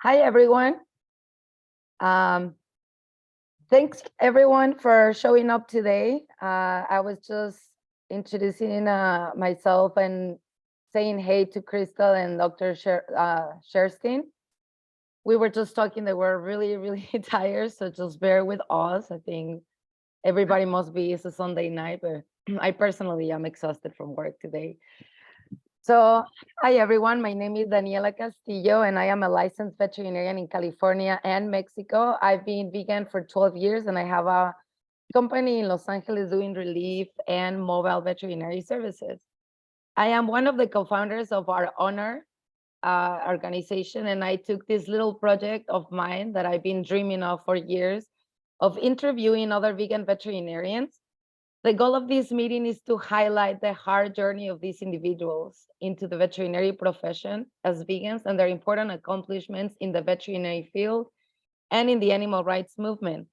Hi, everyone. Thanks, everyone, for showing up today. I was just introducing myself and saying hey to Crystal and Dr. Sherstin. We were just talking that we're really, really tired, so just bear with us. I think everybody must be, it's a Sunday night, but I personally am exhausted from work today. So, hi everyone, my name is Daniela Castillo and I am a licensed veterinarian in California and Mexico. I've been vegan for 12 years and I have a company in Los Angeles doing relief and mobile veterinary services. I am one of the co-founders of our Honor organization, and I took this little project of mine that I've been dreaming of for years of interviewing other vegan veterinarians. The goal of this meeting is to highlight the hard journey of these individuals into the veterinary profession as vegans and their important accomplishments in the veterinary field and in the animal rights movement.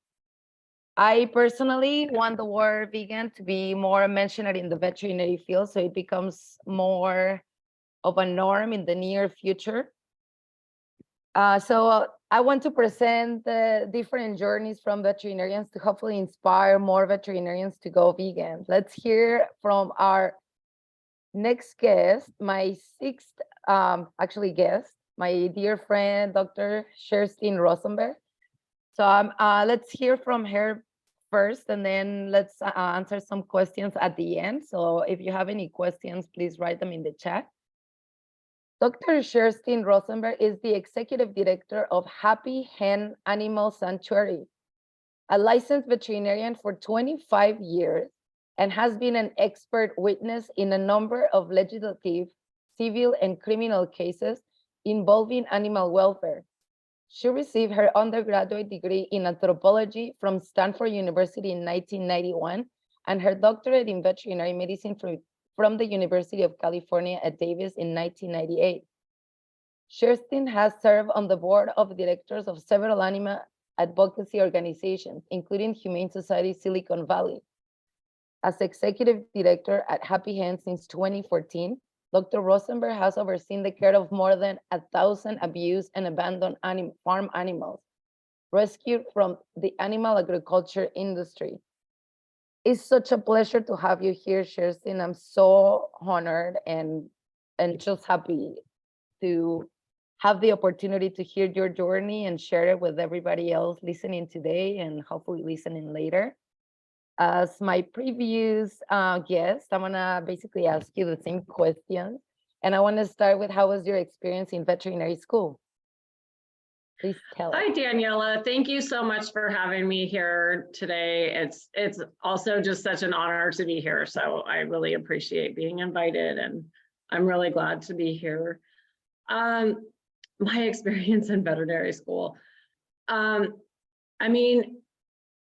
I personally want the word vegan to be more mentioned in the veterinary field so it becomes more of a norm in the near future. So I want to present the different journeys from veterinarians to hopefully inspire more veterinarians to go vegan. Let's hear from our next guest, my sixth guest, my dear friend, Dr. Sherstin Rosenberg. So let's hear from her first, and then let's answer some questions at the end. So if you have any questions, please write them in the chat. Dr. Sherstin Rosenberg is the executive director of Happy Hen Animal Sanctuary, a licensed veterinarian for 25 years, and has been an expert witness in a number of legislative, civil, and criminal cases involving animal welfare. She received her undergraduate degree in anthropology from Stanford University in 1991 and her doctorate in veterinary medicine from the University of California at Davis in 1998. Sherstin has served on the board of directors of several animal advocacy organizations, including Humane Society Silicon Valley. As executive director at Happy Hands since 2014, Dr. Rosenberg has overseen the care of more than 1,000 abused and abandoned farm animals rescued from the animal agriculture industry. It's such a pleasure to have you here, Sherstin. I'm so honored and just happy to have the opportunity to hear your journey and share it with everybody else listening today and hopefully listening later. As my previous guest, I'm gonna basically ask you the same questions. And I wanna start with, how was your experience in veterinary school? Please tell us. Hi, Daniela. Thank you so much for having me here today. It's also just such an honor to be here. So I really appreciate being invited and I'm really glad to be here. My experience in veterinary school. I mean,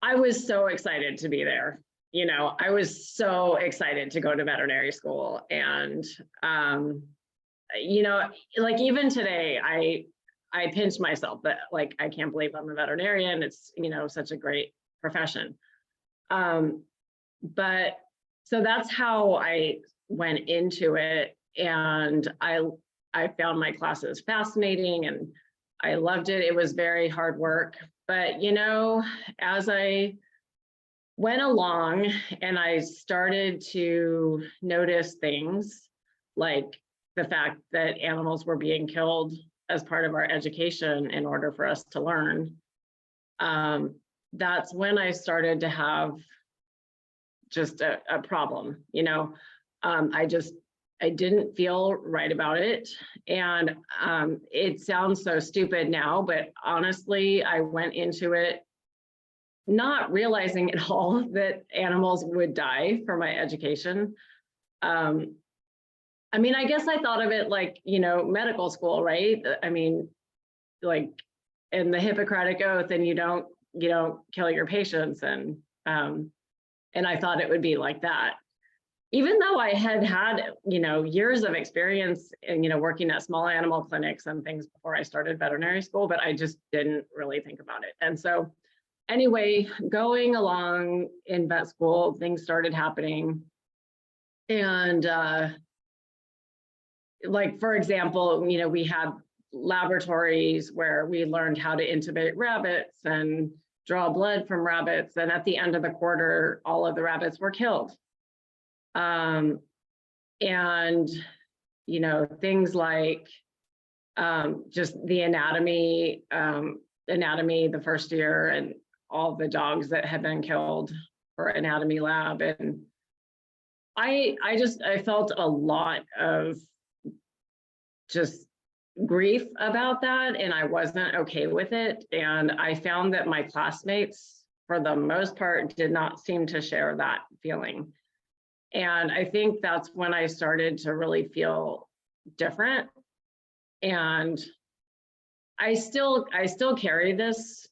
I was so excited to be there. You know, I was so excited to go to veterinary school. And, you know, like even today, I pinch myself that like, I can't believe I'm a veterinarian. It's, you know, such a great profession. But so that's how I went into it. And I found my classes fascinating and I loved it. It was very hard work. But, you know, as I went along and I started to notice things like the fact that animals were being killed as part of our education in order for us to learn, that's when I started to have just a problem, you know. I didn't feel right about it. And it sounds so stupid now, but honestly, I went into it not realizing at all that animals would die for my education. I mean, I guess I thought of it like, you know, medical school, right? I mean, like in the Hippocratic Oath, and you don't kill your patients. And I thought it would be like that. Even though I had had, you know, years of experience in, you know, working at small animal clinics and things before I started veterinary school, but I just didn't really think about it. And so anyway, going along in vet school, things started happening. And like, for example, you know, we had laboratories where we learned how to intubate rabbits and draw blood from rabbits. And at the end of the quarter, all of the rabbits were killed. And, you know, things like just the anatomy the first year, and all the dogs that had been killed for anatomy lab. And I felt a lot of just grief about that, and I wasn't okay with it. And I found that my classmates, for the most part, did not seem to share that feeling. And I think that's when I started to really feel different. And I still carry this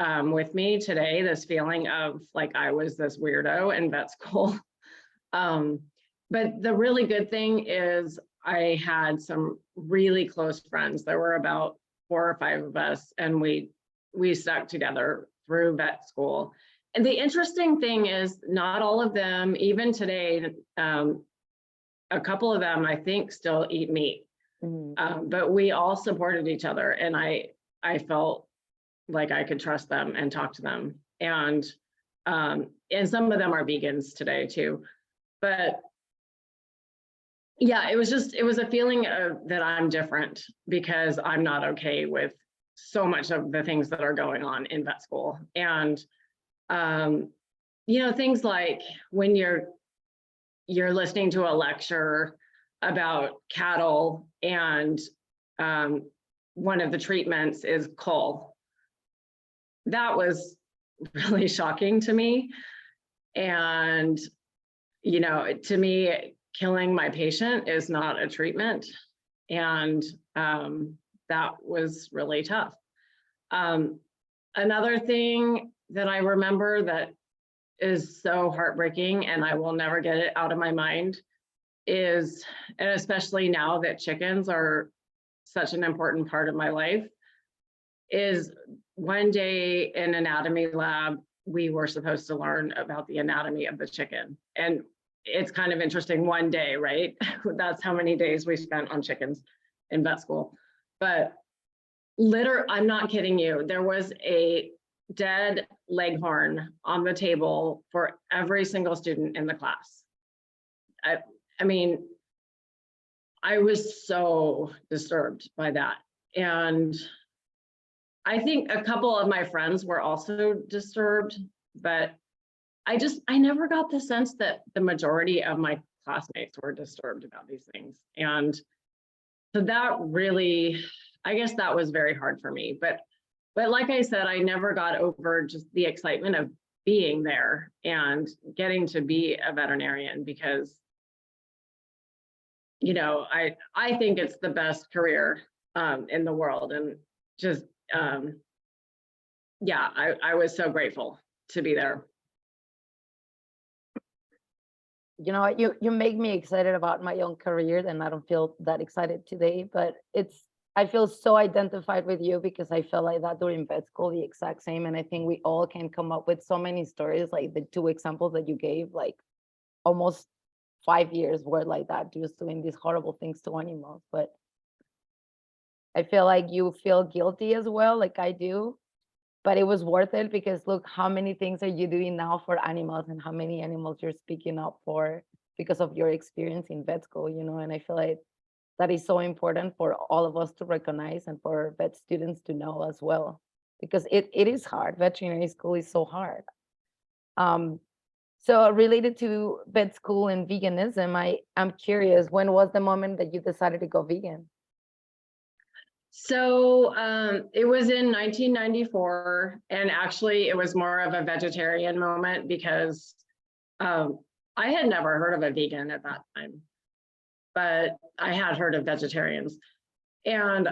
with me today, this feeling of like I was this weirdo in vet school. But the really good thing is I had some really close friends. There were about 4 or 5 of us, and we stuck together through vet school. And the interesting thing is, not all of them, even today, a couple of them, I think, still eat meat. But we all supported each other, and I felt like I could trust them and talk to them. And some of them are vegans today too. But yeah, it was a feeling of that I'm different because I'm not okay with so much of the things that are going on in vet school. And you know, things like when you're listening to a lecture about cattle, and one of the treatments is coal. That was really shocking to me. And, you know, to me, killing my patient is not a treatment. And that was really tough. Another thing that I remember that is so heartbreaking, and I will never get it out of my mind, is, and especially now that chickens are such an important part of my life, is one day in anatomy lab, we were supposed to learn about the anatomy of the chicken. And it's kind of interesting, one day, right? That's how many days we spent on chickens in vet school. But I'm not kidding you, there was a dead leghorn on the table for every single student in the class. I mean, I was so disturbed by that. And I think a couple of my friends were also disturbed, but I never got the sense that the majority of my classmates were disturbed about these things. And so that really, I guess that was very hard for me. But like I said, I never got over just the excitement of being there and getting to be a veterinarian, because, you know, I think it's the best career in the world. And just, yeah, I was so grateful to be there. You know, you make me excited about my own career, and I don't feel that excited today, but I feel so identified with you, because I felt like that during vet school, the exact same. And I think we all can come up with so many stories, like the 2 examples that you gave, like almost 5 years were like that, just doing these horrible things to animals. But I feel like you feel guilty as well, like I do. But it was worth it, because look, how many things are you doing now for animals, and how many animals you're speaking up for because of your experience in vet school, you know? And I feel like that is so important for all of us to recognize, and for vet students to know as well, because it is hard. Veterinary school is so hard. So related to vet school and veganism, I'm curious, when was the moment that you decided to go vegan? So it was in 1994, and actually it was more of a vegetarian moment, because I had never heard of a vegan at that time, but I had heard of vegetarians. And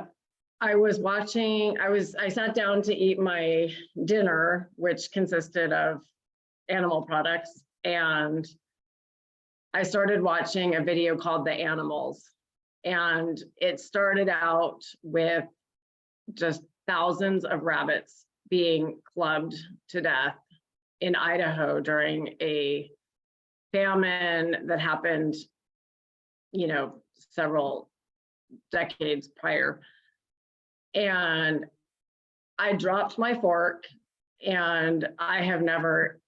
I sat down to eat my dinner, which consisted of animal products, and I started watching a video called The Animals. And it started out with just thousands of rabbits being clubbed to death in Idaho during a famine that happened, you know, several decades prior. And I dropped my fork, and I have never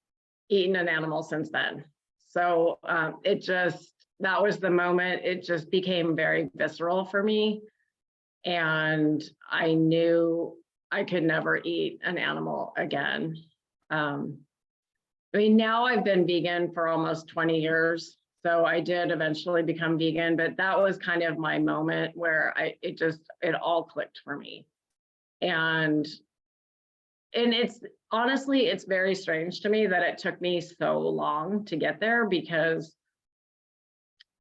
eaten an animal since then. So that was the moment. It just became very visceral for me. And I knew I could never eat an animal again. I mean, now I've been vegan for almost 20 years. So I did eventually become vegan, but that was kind of my moment where it all clicked for me. And it's honestly, it's very strange to me that it took me so long to get there, because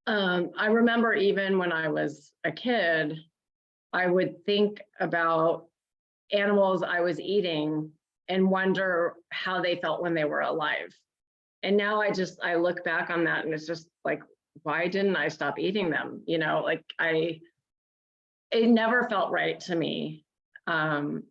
I remember even when I was a kid, I would think about animals I was eating and wonder how they felt when they were alive. And now I look back on that and it's just like, why didn't I stop eating them? You know, like it never felt right to me. And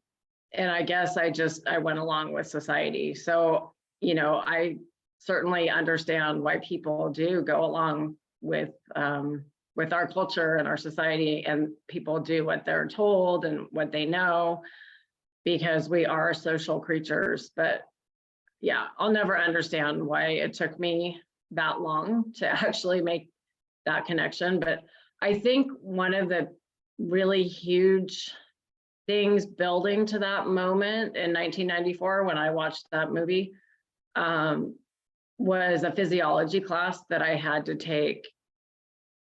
I guess I went along with society. So, you know, I certainly understand why people do go along with our culture and our society, and people do what they're told and what they know, because we are social creatures. But yeah, I'll never understand why it took me that long to actually make that connection. But I think one of the really huge things building to that moment in 1994, when I watched that movie, was a physiology class that I had to take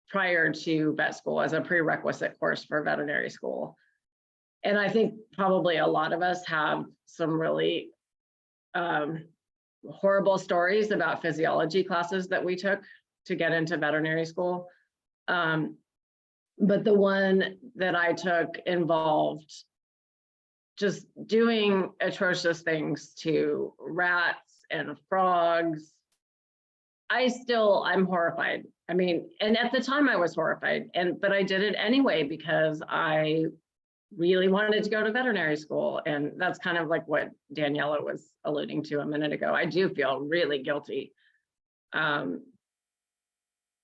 prior to vet school as a prerequisite course for veterinary school. And I think probably a lot of us have some really horrible stories about physiology classes that we took to get into veterinary school. But the one that I took involved just doing atrocious things to rats and frogs. I'm horrified. I mean, and at the time I was horrified, but I did it anyway because I really wanted to go to veterinary school. And that's kind of like what Daniela was alluding to a minute ago. I do feel really guilty. And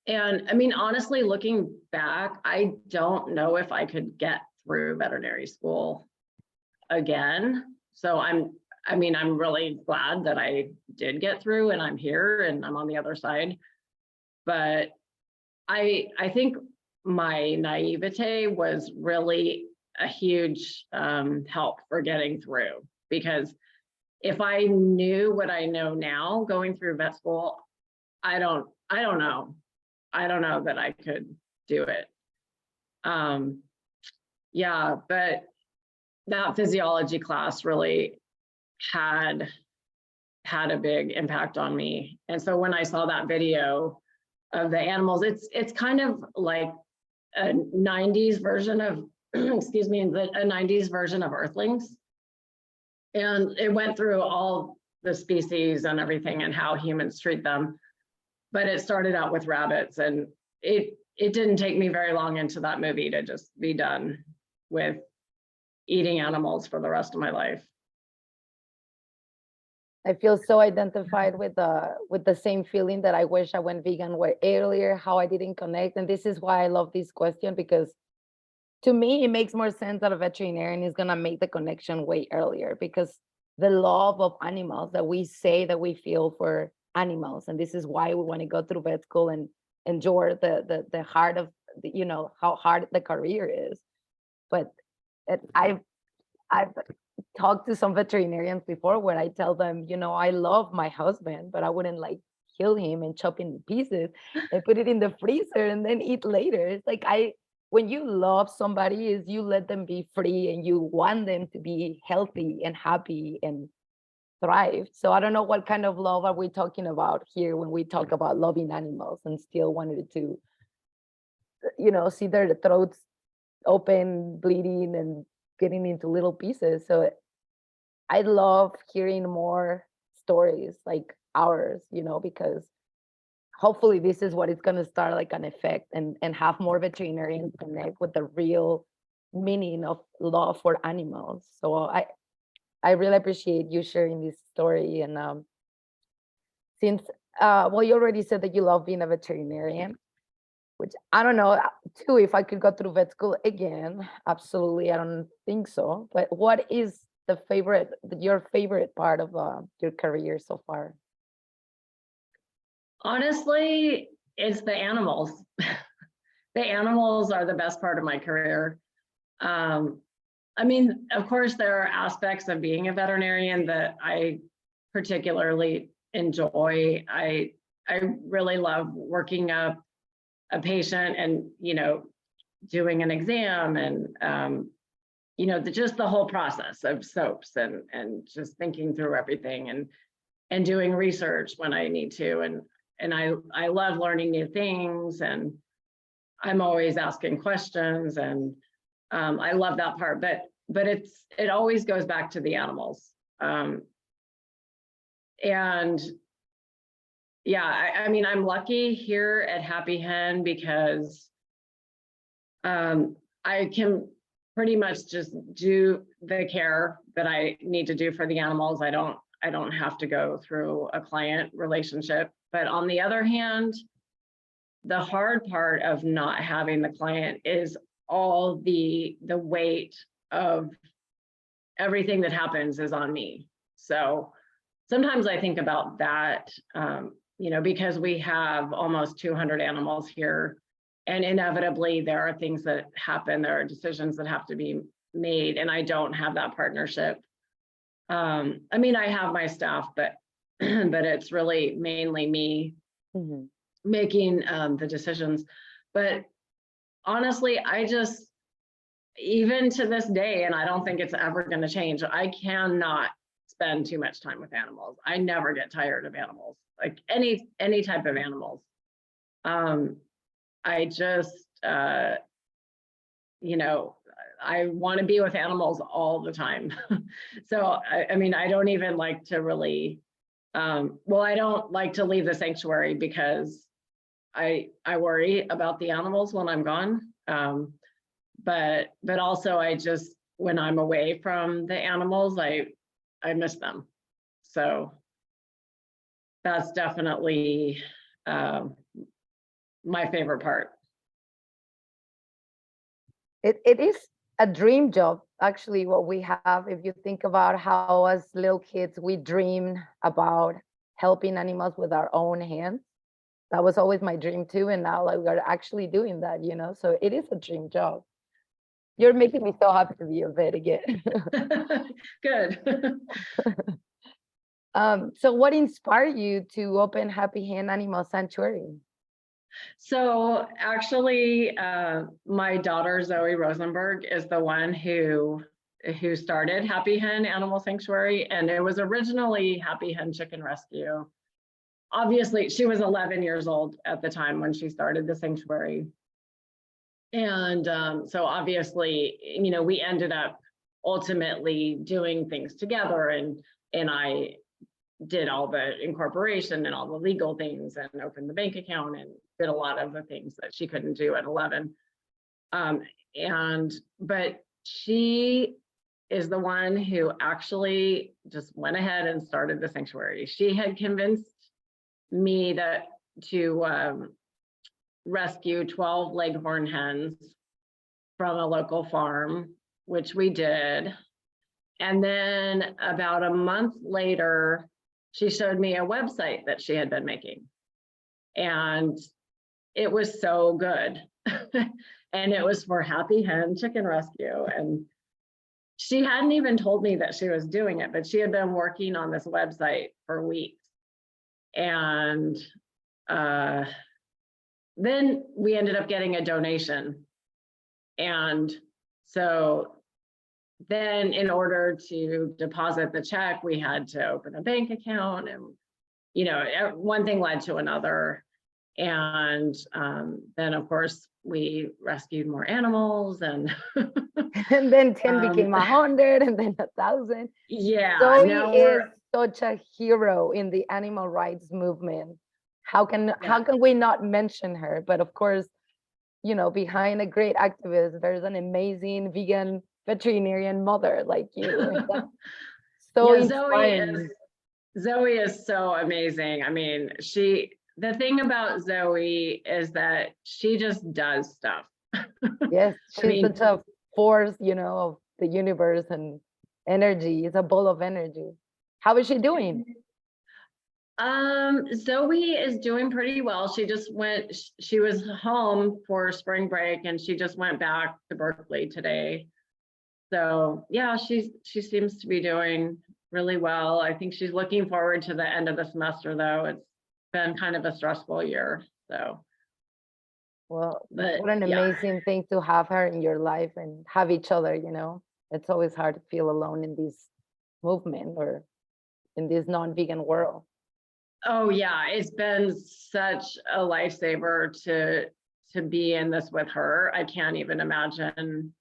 I mean, honestly, looking back, I don't know if I could get through veterinary school again. So I'm really glad that I did get through and I'm here and I'm on the other side. But I think my naivete was really a huge help for getting through, because if I knew what I know now going through vet school, I don't know that I could do it. Yeah, but that physiology class really had a big impact on me. And so when I saw that video of the animals, it's kind of like a 90s version of excuse me, a 90s version of Earthlings. And it went through all the species and everything and how humans treat them. But it started out with rabbits, and it didn't take me very long into that movie to just be done with eating animals for the rest of my life. I feel so identified with the same feeling that I wish I went vegan way earlier, how I didn't connect. And this is why I love this question, because to me, it makes more sense that a veterinarian is gonna make the connection way earlier, because the love of animals that we say that we feel for animals, and this is why we want to go through vet school and endure the heart of you know how hard the career is. But I've talked to some veterinarians before where I tell them, you know, I love my husband, but I wouldn't like kill him and chop in pieces and put it in the freezer and then eat later. It's like when you love somebody, is you let them be free and you want them to be healthy and happy and thrive. So I don't know what kind of love are we talking about here when we talk about loving animals and still wanted to, you know, see their throats open, bleeding and getting into little pieces. So I love hearing more stories like ours, you know, because hopefully this is what it's going to start like an effect and have more veterinarians connect with the real meaning of love for animals. So I really appreciate you sharing this story. And since well, you already said that you love being a veterinarian, which I don't know too if I could go through vet school again. Absolutely, I don't think so. But what is your favorite part of your career so far? Honestly, it's the animals. The animals are the best part of my career. I mean, of course, there are aspects of being a veterinarian that I particularly enjoy. I really love working up a patient and, doing an exam and, just the whole process of soaps and just thinking through everything and doing research when I need to. And I love learning new things, and I'm always asking questions, and I love that part. But it always goes back to the animals. And yeah, I mean, I'm lucky here at Happy Hen because I can pretty much just do the care that I need to do for the animals. I don't have to go through a client relationship. But on the other hand, the hard part of not having the client is all the weight of everything that happens is on me. So sometimes I think about that, because we have almost 200 animals here, and inevitably there are things that happen, there are decisions that have to be made, and I don't have that partnership. I mean, I have my staff, but it's really mainly me making the decisions. But honestly, I just, even to this day, and I don't think it's ever going to change, I cannot spend too much time with animals. I never get tired of animals, like any type of animals. I just, I want to be with animals all the time. So, I mean, I don't even like to really, I don't like to leave the sanctuary because I worry about the animals when I'm gone. But also I just, when I'm away from the animals, I miss them. So that's definitely my favorite part. It is a dream job, actually, what we have. If you think about how as little kids we dream about helping animals with our own hands, that was always my dream too. And now like we're actually doing that, so it is a dream job. You're making me so happy to be a vet again. Good. So what inspired you to open Happy Hen Animal Sanctuary? So actually, my daughter, Zoe Rosenberg, is the one who started Happy Hen Animal Sanctuary, and it was originally Happy Hen Chicken Rescue. Obviously, she was 11 years old at the time when she started the sanctuary. And so obviously, we ended up ultimately doing things together, and I did all the incorporation and all the legal things and opened the bank account and did a lot of the things that she couldn't do at 11. But she is the one who actually just went ahead and started the sanctuary. She had convinced me to rescue 12 leghorn hens from a local farm, which we did. And then about a month later, she showed me a website that she had been making. And it was so good. And it was for Happy Hen Chicken Rescue. And she hadn't even told me that she was doing it, but she had been working on this website for weeks. And then we ended up getting a donation. And so then in order to deposit the check, we had to open a bank account, and, one thing led to another. And then of course we rescued more animals, and and then 10 became 100, and then 1,000. Yeah. Zoe is such a hero in the animal rights movement. How can we not mention her? But of course, behind a great activist, there's an amazing vegan veterinarian mother like you. So inspiring. Zoe is so amazing. I mean, the thing about Zoe is that she just does stuff. Yes, I she's mean, such a force, of the universe and energy. It's a ball of energy. How is she doing? Zoe is doing pretty well. She was home for spring break and she just went back to Berkeley today. So yeah, she seems to be doing really well. I think she's looking forward to the end of the semester though. It's been kind of a stressful year. So, Well, but what an yeah. amazing thing to have her in your life and have each other, It's always hard to feel alone in this movement or in this non-vegan world. Oh yeah, it's been such a lifesaver to be in this with her. I can't even imagine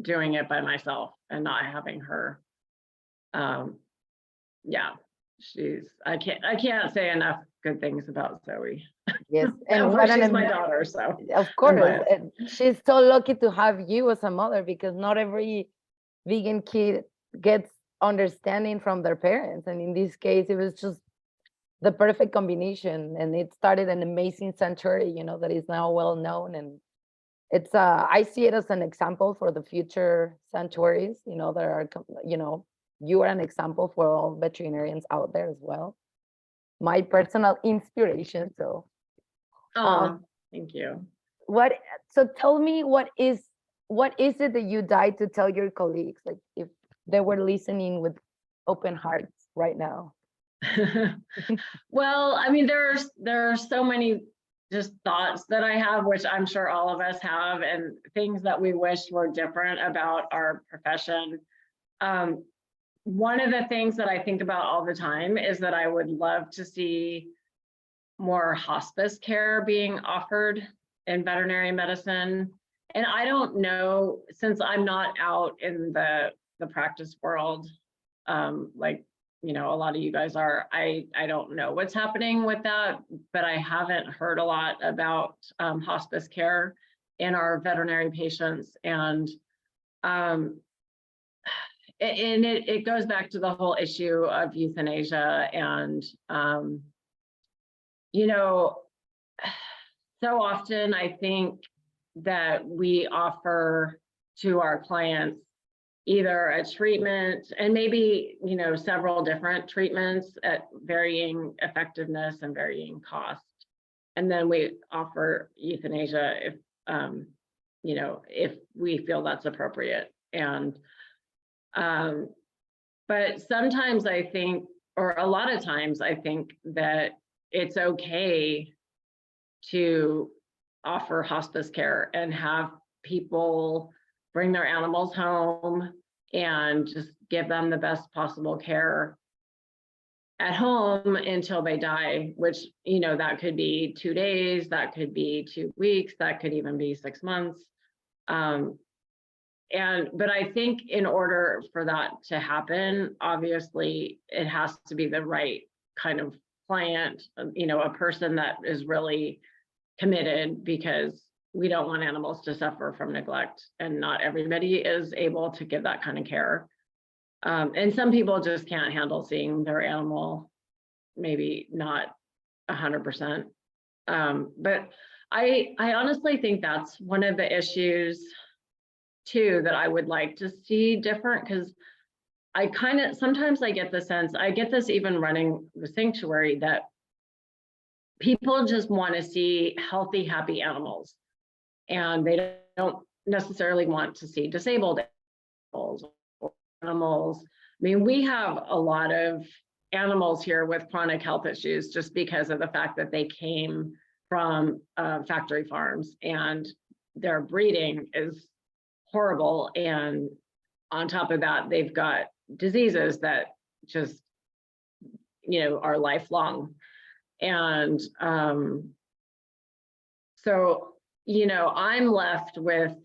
doing it by myself and not having her. Yeah, I can't say enough good things about Zoe. Yes, And and of what course, an she's my daughter, so of I'm course, biased. and she's so lucky to have you as a mother because not every vegan kid gets understanding from their parents, and in this case, it was just the perfect combination, and it started an amazing sanctuary, that is now well known, and it's I see it as an example for the future sanctuaries, that are, you are an example for all veterinarians out there as well. My personal inspiration. So, Oh, thank you. what? So tell me, what is it that you died to tell your colleagues, like if they were listening with open hearts right now? Well, I mean, there are so many just thoughts that I have, which I'm sure all of us have, and things that we wish were different about our profession. One of the things that I think about all the time is that I would love to see more hospice care being offered in veterinary medicine. And I don't know, since I'm not out in the practice world, like, a lot of you guys are, I don't know what's happening with that, but I haven't heard a lot about hospice care in our veterinary patients. And it goes back to the whole issue of euthanasia and, so often I think that we offer to our clients either a treatment and maybe, several different treatments at varying effectiveness and varying cost. And then we offer euthanasia if we feel that's appropriate. And, but sometimes I think, or a lot of times I think that it's okay to offer hospice care and have people bring their animals home and just give them the best possible care at home until they die, which, that could be 2 days, that could be 2 weeks, that could even be 6 months. But I think in order for that to happen, obviously it has to be the right kind of client, a person that is really committed, because we don't want animals to suffer from neglect, and not everybody is able to give that kind of care. And some people just can't handle seeing their animal, maybe not 100%. But I honestly think that's one of the issues too that I would like to see different, because sometimes I get the sense, I get this even running the sanctuary, that people just want to see healthy, happy animals, and they don't necessarily want to see disabled animals or animals. I mean, we have a lot of animals here with chronic health issues just because of the fact that they came from factory farms and their breeding is horrible. And on top of that, they've got diseases that just, are lifelong. And so, I'm left with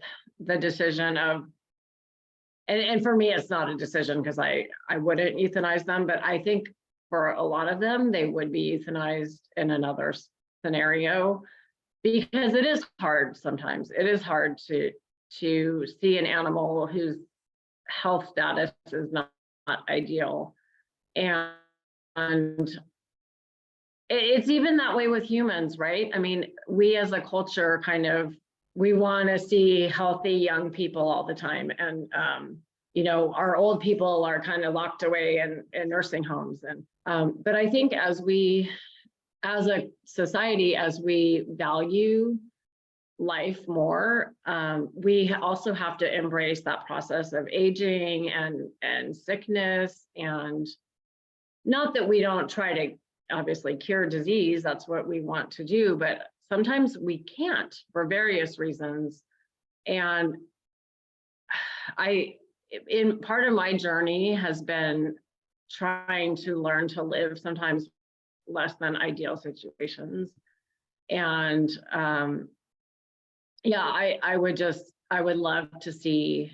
the decision of, and for me, it's not a decision because I wouldn't euthanize them, but I think for a lot of them, they would be euthanized in another scenario, because it is hard sometimes. It is hard to see an animal whose health status is not ideal. And it's even that way with humans, right? I mean, we as a culture kind of, we want to see healthy young people all the time. And, you know, our old people are kind of locked away in nursing homes. And, but I think as a society, as we value life more, we also have to embrace that process of aging and sickness. And not that we don't try to obviously cure disease, that's what we want to do, but sometimes we can't for various reasons. And in part of my journey has been trying to learn to live sometimes less than ideal situations. And yeah, I would love to see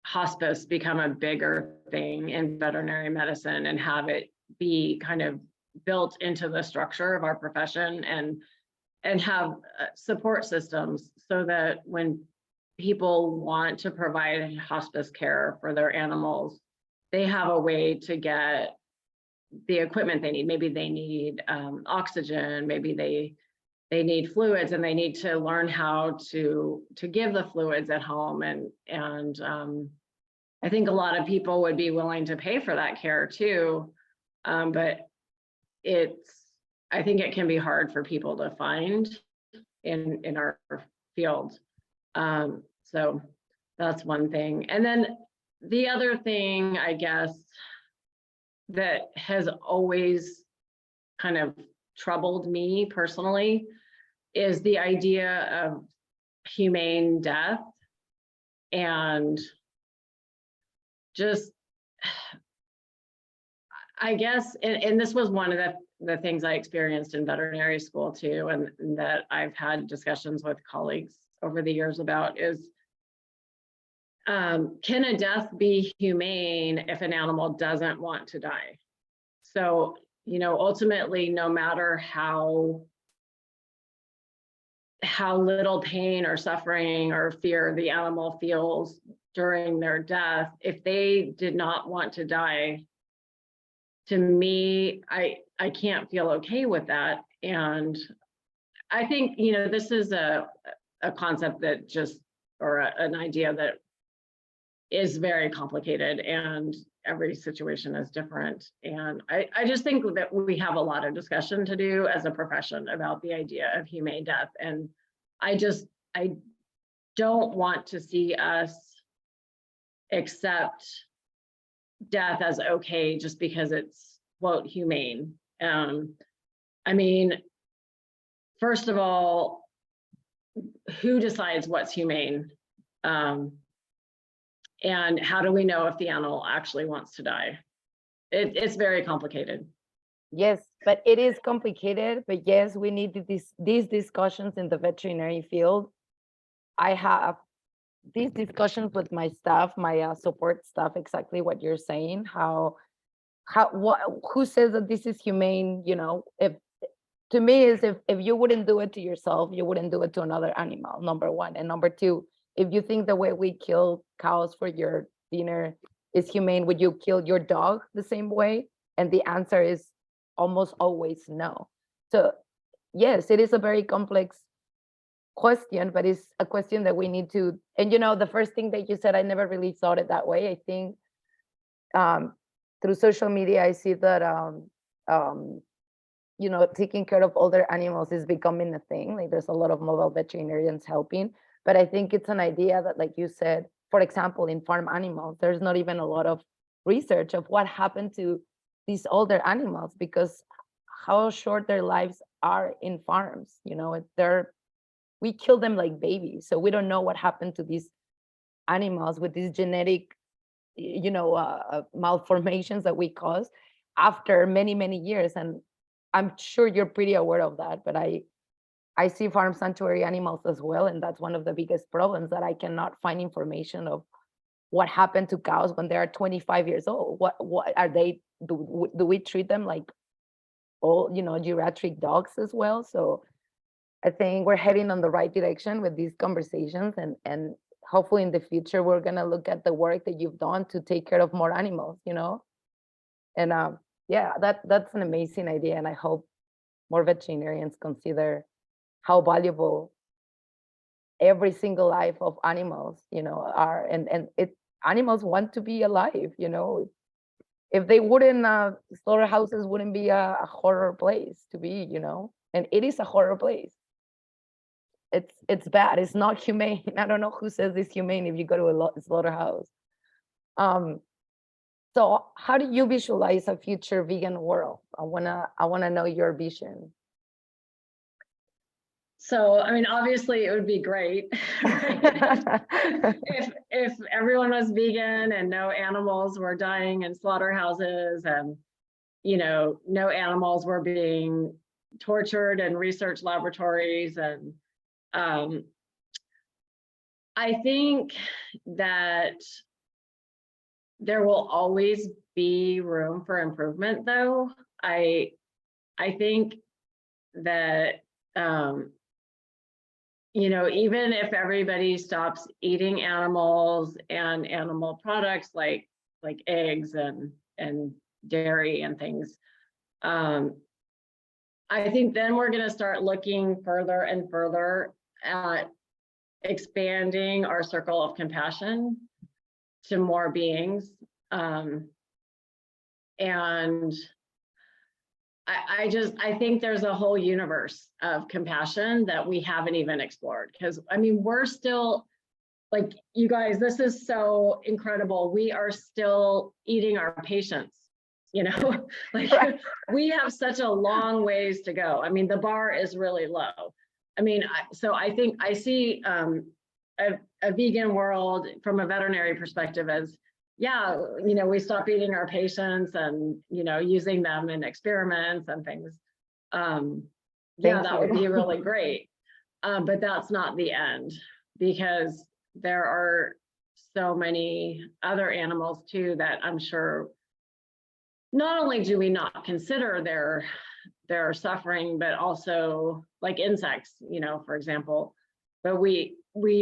hospice become a bigger thing in veterinary medicine and have it be kind of built into the structure of our profession, and have support systems so that when people want to provide hospice care for their animals, they have a way to get the equipment they need. Maybe they need oxygen, maybe they need fluids, and they need to learn how to give the fluids at home. And I think a lot of people would be willing to pay for that care too. But I think it can be hard for people to find in our field. So that's one thing. And then the other thing, I guess, that has always kind of troubled me personally is the idea of humane death. And just, I guess, and this was one of the things I experienced in veterinary school too, and that I've had discussions with colleagues over the years about is, can a death be humane if an animal doesn't want to die? So, you know, ultimately, no matter how little pain or suffering or fear the animal feels during their death, if they did not want to die, to me, I can't feel okay with that. And I think, you know, this is a concept that just, or an idea that is very complicated, and every situation is different. And I just think that we have a lot of discussion to do as a profession about the idea of humane death. And I don't want to see us accept death as okay just because it's, quote, humane. I mean, first of all, who decides what's humane? And how do we know if the animal actually wants to die? It's very complicated. Yes, but it is complicated. But yes, we need these discussions in the veterinary field. I have these discussions with my staff, my support staff, exactly what you're saying. Who says that this is humane? You know, if to me is if you wouldn't do it to yourself, you wouldn't do it to another animal, number one. And number two, if you think the way we kill cows for your dinner is humane, would you kill your dog the same way? And the answer is almost always no. So yes, it is a very complex question, but it's a question that we need to, and you know, the first thing that you said, I never really thought it that way. I think through social media, I see that you know, taking care of older animals is becoming a thing. Like there's a lot of mobile veterinarians helping. But I think it's an idea that, like you said, for example, in farm animals, there's not even a lot of research of what happened to these older animals, because how short their lives are in farms. You know, we kill them like babies. So we don't know what happened to these animals with these genetic, you know, malformations that we cause after many, many years. And I'm sure you're pretty aware of that, but I see farm sanctuary animals as well. And that's one of the biggest problems, that I cannot find information of what happened to cows when they are 25 years old. What are they, do we treat them like all, you know, geriatric dogs as well? So I think we're heading on the right direction with these conversations, and hopefully in the future, we're gonna look at the work that you've done to take care of more animals, you know? And yeah, that's an amazing idea. And I hope more veterinarians consider how valuable every single life of animals, are, and animals want to be alive. If they wouldn't, slaughterhouses wouldn't be a horror place to be, and it is a horror place. It's bad. It's not humane. I don't know who says it's humane if you go to a slaughterhouse. Um, so how do you visualize a future vegan world? I wanna know your vision. So, I mean, obviously it would be great right? if everyone was vegan and no animals were dying in slaughterhouses, and no animals were being tortured in research laboratories. And I think that there will always be room for improvement, though. I think that even if everybody stops eating animals and animal products like eggs and dairy and things, I think then we're going to start looking further and further at expanding our circle of compassion to more beings. And I think there's a whole universe of compassion that we haven't even explored, because I mean, we're still, like, you guys, this is so incredible. We are still eating our patients, like Right. we have such a long ways to go. I mean, the bar is really low. I mean, so I think I see a vegan world from a veterinary perspective as, yeah, we stop eating our patients and, using them in experiments and things. Yeah, that would be really great. But that's not the end, because there are so many other animals too that I'm sure not only do we not consider their suffering, but also like insects, for example, but we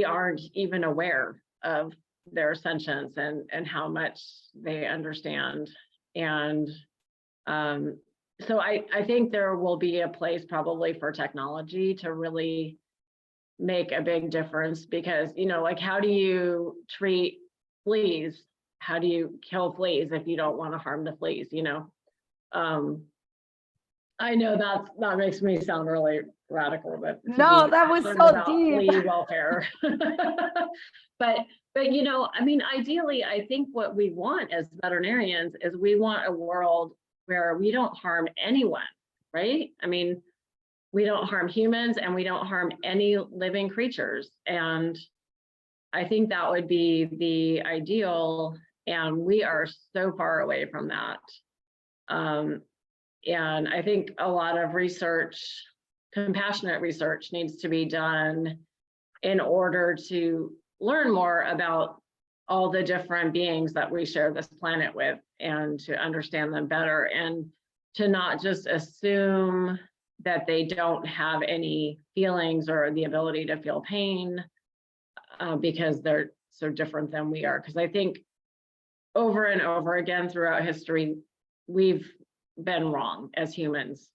aren't even aware of their sentience and how much they understand. And so I think there will be a place probably for technology to really make a big difference, because, like, how do you treat fleas? How do you kill fleas if you don't want to harm the fleas? I know that makes me sound really radical, but No, that was so deep. flea welfare. but I mean, ideally, I think what we want as veterinarians is we want a world where we don't harm anyone, right? I mean, we don't harm humans and we don't harm any living creatures. And I think that would be the ideal. And we are so far away from that. And I think a lot of research, compassionate research, needs to be done in order to learn more about all the different beings that we share this planet with, and to understand them better, and to not just assume that they don't have any feelings or the ability to feel pain because they're so different than we are. Because I think over and over again throughout history, we've been wrong as humans,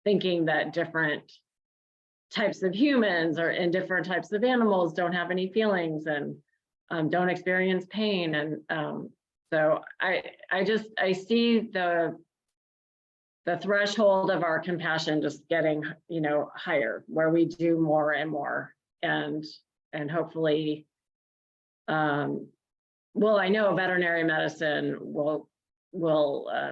thinking that different types of humans and different types of animals don't have any feelings and don't experience pain. And so I see the threshold of our compassion just getting, higher, where we do more and more, and hopefully, well, I know veterinary medicine will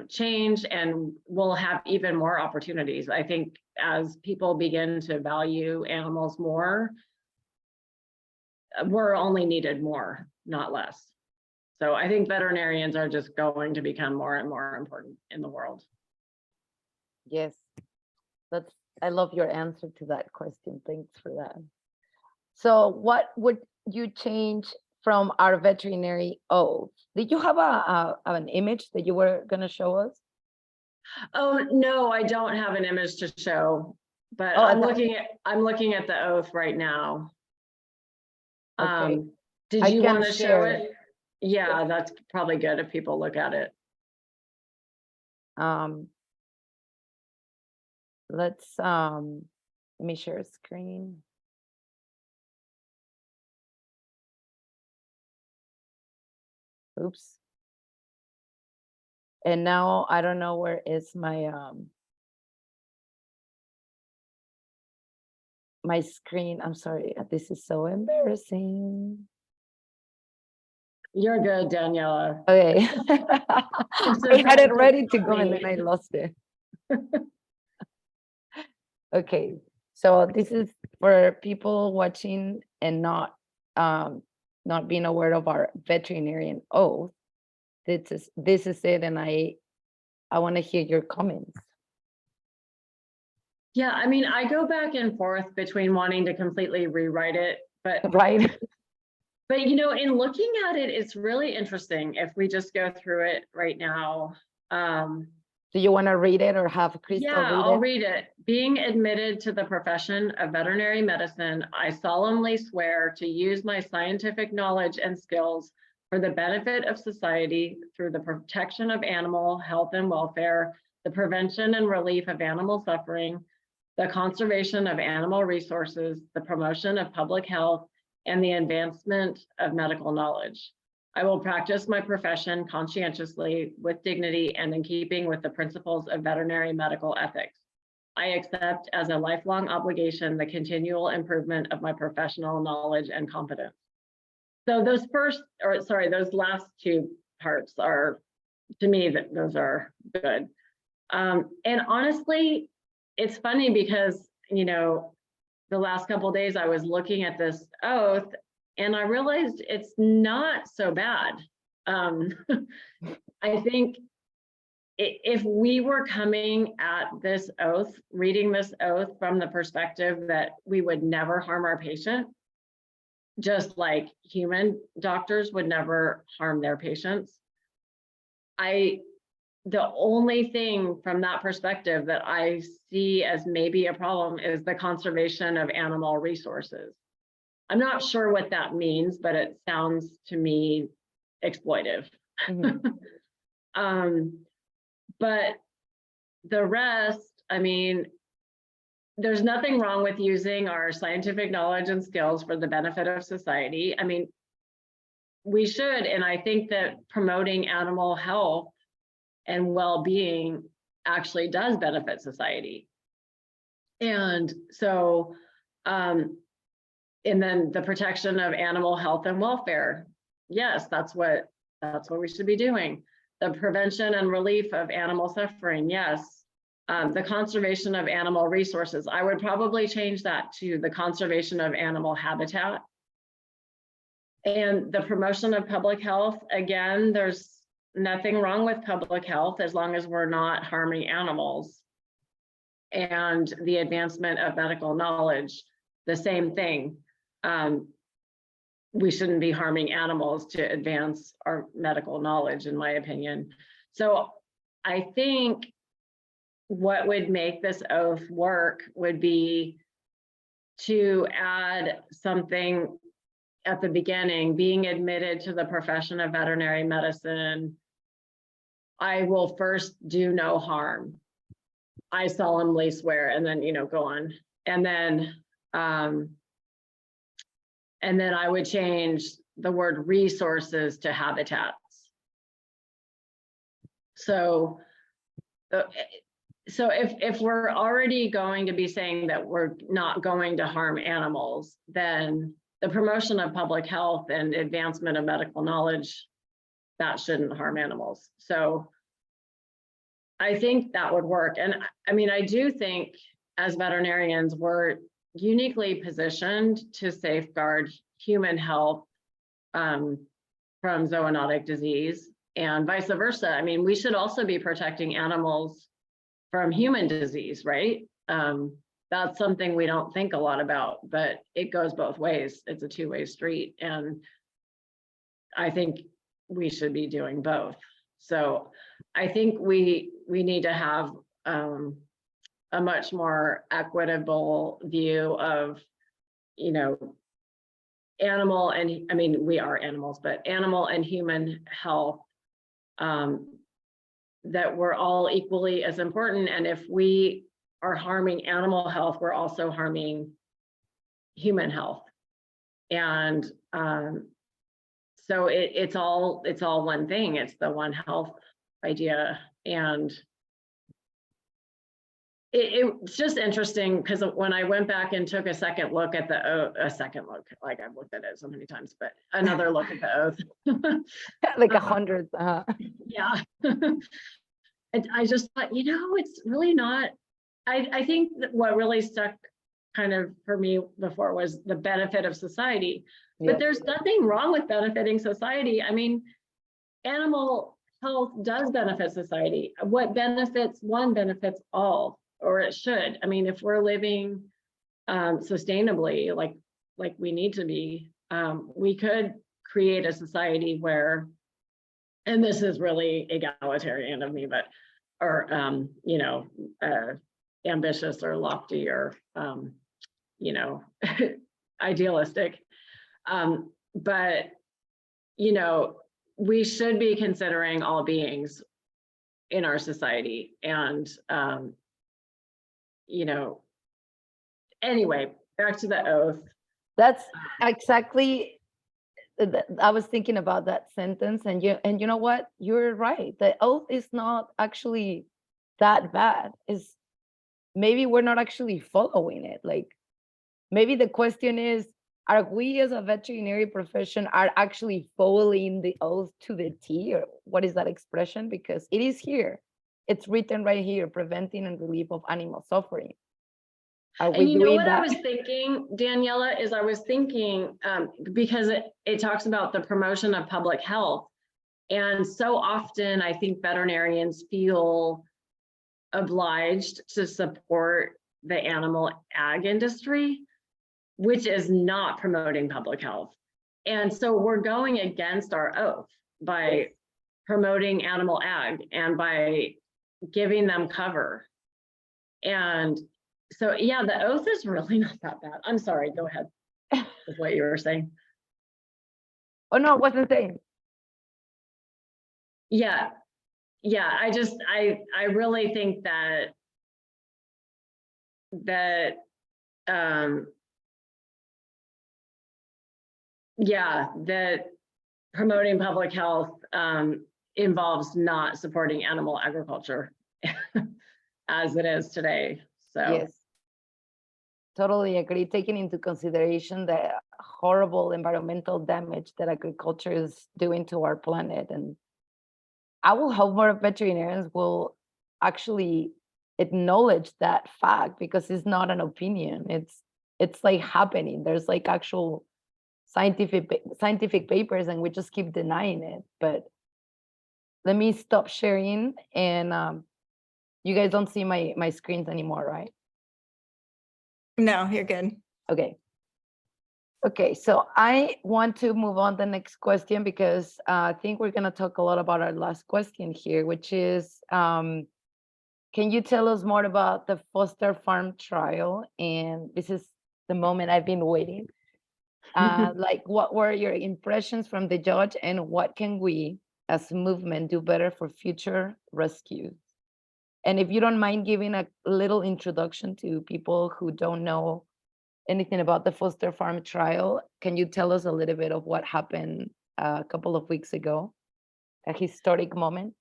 change, and we'll have even more opportunities. I think as people begin to value animals more, we're only needed more, not less. So I think veterinarians are just going to become more and more important in the world. Yes, I love your answer to that question. Thanks for that. So what would you change from our veterinary oath? Did you have an image that you were going to show us? Oh, no, I don't have an image to show, but Oh, I'm looking at the oath right now. Okay. Did you want to show share it? Yeah, that's probably good if people look at it. Let's let me share a screen. Oops. And now I don't know where is my screen. I'm sorry. This is so embarrassing. You're good, Daniela. Okay. It's I had it just ready to go and funny. then I lost it. Okay. So this is for people watching and not being aware of our veterinarian oath. This is it, and I want to hear your comments. Yeah, I mean, I go back and forth between wanting to completely rewrite it, but Right? you know, in looking at it, it's really interesting if we just go through it right now. Do you want to read it or have Crystal Yeah, read I'll it? read it. Being admitted to the profession of veterinary medicine, I solemnly swear to use my scientific knowledge and skills for the benefit of society through the protection of animal health and welfare, the prevention and relief of animal suffering, the conservation of animal resources, the promotion of public health, and the advancement of medical knowledge. I will practice my profession conscientiously, with dignity, and in keeping with the principles of veterinary medical ethics. I accept as a lifelong obligation the continual improvement of my professional knowledge and competence. So those those last two parts are, to me, that those are good. And honestly, it's funny because, you know, the last couple of days I was looking at this oath and I realized it's not so bad. I think if we were coming at this oath, reading this oath from the perspective that we would never harm our patient, just like human doctors would never harm their patients, the only thing from that perspective that I see as maybe a problem is the conservation of animal resources. I'm not sure what that means, but it sounds to me exploitive. Mm-hmm. But the rest, I mean, there's nothing wrong with using our scientific knowledge and skills for the benefit of society. I mean, we should, and I think that promoting animal health and well-being actually does benefit society. And so, and then the protection of animal health and welfare. Yes, that's what we should be doing. The prevention and relief of animal suffering. Yes. The conservation of animal resources. I would probably change that to the conservation of animal habitat. And the promotion of public health. Again, there's nothing wrong with public health as long as we're not harming animals. And the advancement of medical knowledge, the same thing. We shouldn't be harming animals to advance our medical knowledge, in my opinion. So I think what would make this oath work would be to add something at the beginning, being admitted to the profession of veterinary medicine. I will first do no harm. I solemnly swear, and then, you know, go on. And then I would change the word resources to habitats. So if we're already going to be saying that we're not going to harm animals, then the promotion of public health and advancement of medical knowledge, that shouldn't harm animals. So I think that would work. And I mean, I do think as veterinarians, we're uniquely positioned to safeguard human health from zoonotic disease and vice versa. I mean, we should also be protecting animals from human disease, right? That's something we don't think a lot about, but it goes both ways. It's a two-way street. And I think we should be doing both. So I think we need to have a much more equitable view of, you know, animal and, I mean, we are animals, but animal and human health, that we're all equally as important. And if we are harming animal health, we're also harming human health. And so it's all one thing. It's the One Health idea. And it's just interesting because when I went back and took a second look at like I've looked at it so many times, but another look at the oath. Like 100. Yeah. I just thought, it's really not. I think that what really stuck kind of for me before was the benefit of society. Yeah. But there's nothing wrong with benefiting society. I mean, animal health does benefit society. What benefits one benefits all, or it should. I mean, if we're living sustainably, like we need to be, we could create a society where, and this is really egalitarian of me, but, or, ambitious or lofty or, idealistic. But, we should be considering all beings in our society. And, anyway, back to the oath. That's exactly, I was thinking about that sentence, and you know what? You're right. The oath is not actually that bad. Is maybe we're not actually following it. Like, maybe the question is, are we as a veterinary profession are actually following the oath to the T, or what is that expression? Because it is here. It's written right here, preventing and relief of animal suffering. Are we And doing what that? I was thinking, Daniela, is I was thinking, because it talks about the promotion of public health. And so often I think veterinarians feel obliged to support the animal ag industry, which is not promoting public health. And so we're going against our oath by promoting animal ag and by giving them cover. And so, yeah, the oath is really not that bad. I'm sorry, go ahead with what you were saying. Oh, no, I wasn't saying. Yeah, I really think that that promoting public health involves not supporting animal agriculture as it is today. So Yes, totally agree. Taking into consideration the horrible environmental damage that agriculture is doing to our planet. And I will hope more veterinarians will actually acknowledge that fact, because it's not an opinion. It's like happening. There's like actual scientific papers, and we just keep denying it. But let me stop sharing, and you guys don't see my screens anymore, right? No, you're good. Okay, so I want to move on to the next question, because I think we're going to talk a lot about our last question here, which is, can you tell us more about the Foster Farm trial? And this is the moment I've been waiting. Like, what were your impressions from the judge, and what can we as a movement do better for future rescues? And if you don't mind giving a little introduction to people who don't know anything about the Foster Farm trial, can you tell us a little bit of what happened a couple of weeks ago, a historic moment?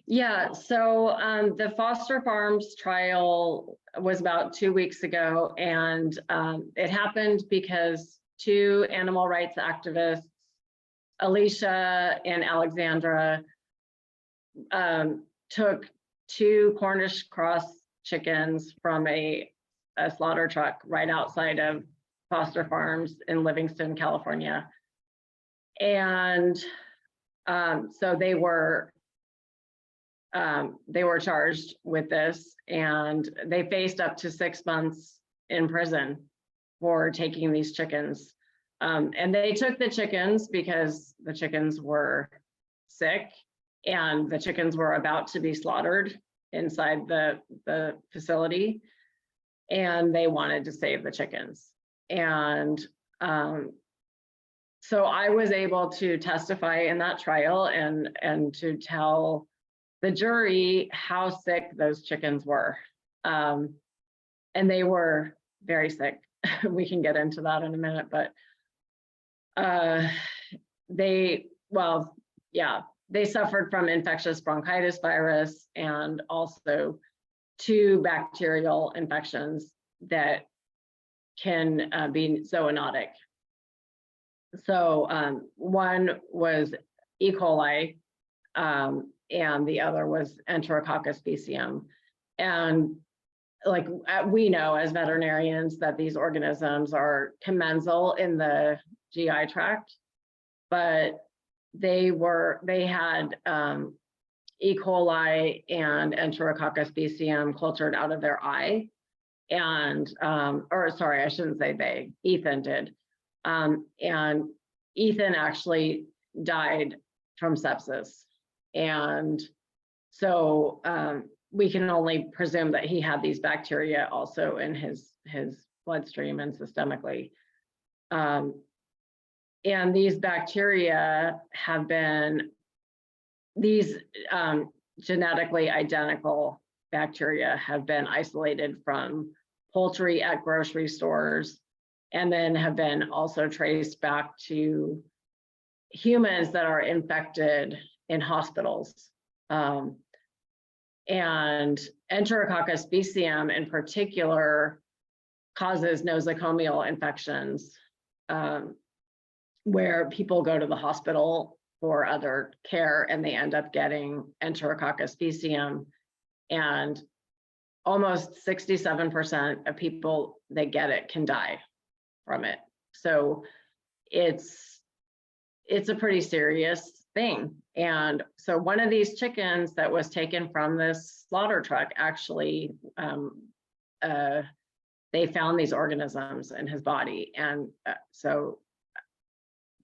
yeah, so the Foster Farms trial was about 2 weeks ago, and it happened because two animal rights activists, Alicia and Alexandra, took two Cornish cross chickens from a slaughter truck right outside of Foster Farms in Livingston, California. And so they were charged with this, and they faced up to 6 months in prison for taking these chickens. And they took the chickens because the chickens were sick and the chickens were about to be slaughtered inside the facility, and they wanted to save the chickens. And so I was able to testify in that trial and to tell the jury how sick those chickens were. And they were very sick. We can get into that in a minute, but they suffered from infectious bronchitis virus and also 2 bacterial infections that can be zoonotic. So one was E. coli, and the other was Enterococcus faecium. And like we know as veterinarians that these organisms are commensal in the GI tract, but they had E. coli and Enterococcus faecium cultured out of their eye. And, or sorry, I shouldn't say they, Ethan did. And Ethan actually died from sepsis. And so we can only presume that he had these bacteria also in his bloodstream and systemically. And these bacteria have been, these genetically identical bacteria have been isolated from poultry at grocery stores, and then have been also traced back to humans that are infected in hospitals. And Enterococcus faecium in particular causes nosocomial infections, where people go to the hospital for other care and they end up getting Enterococcus faecium, and almost 67% of people that get it can die from it. So it's a pretty serious thing. And so one of these chickens that was taken from this slaughter truck, actually, they found these organisms in his body. And so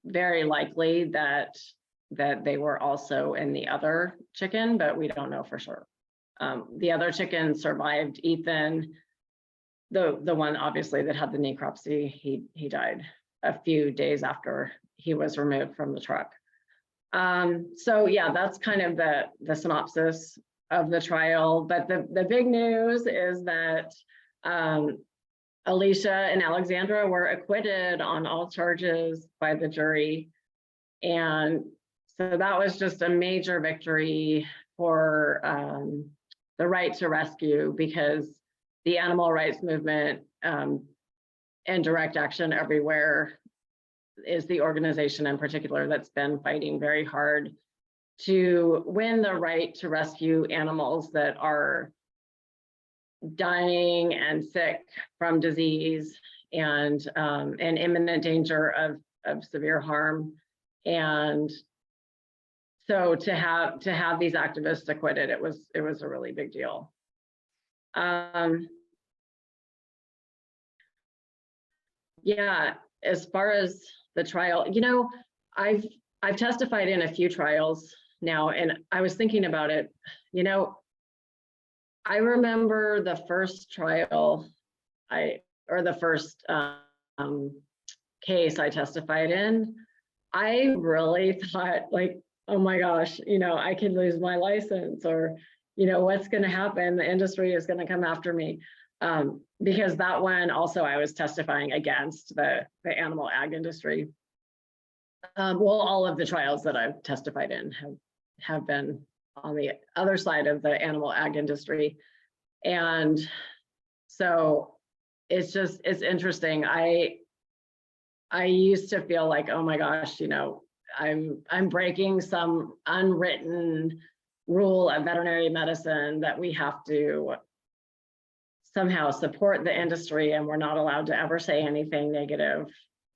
very likely that they were also in the other chicken, but we don't know for sure. The other chicken survived Ethan. The one obviously that had the necropsy, he died a few days after he was removed from the truck. So yeah, that's kind of the synopsis of the trial. But the big news is that Alicia and Alexandra were acquitted on all charges by the jury. And so that was just a major victory for the right to rescue, because the animal rights movement and Direct Action Everywhere is the organization in particular that's been fighting very hard to win the right to rescue animals that are dying and sick from disease and in imminent danger of severe harm. And so to have these activists acquitted, it was a really big deal. Yeah, as far as the trial, you know, I've testified in a few trials now, and I was thinking about it. You know, I remember the first trial or the first case I testified in. I really thought, like, oh my gosh, you know, I could lose my license, or, you know, what's going to happen? The industry is going to come after me. Because that one also I was testifying against the animal ag industry. Well, all of the trials that I've testified in have been on the other side of the animal ag industry. And so it's interesting. I used to feel like, oh my gosh, you know, I'm breaking some unwritten rule of veterinary medicine that we have to somehow support the industry, and we're not allowed to ever say anything negative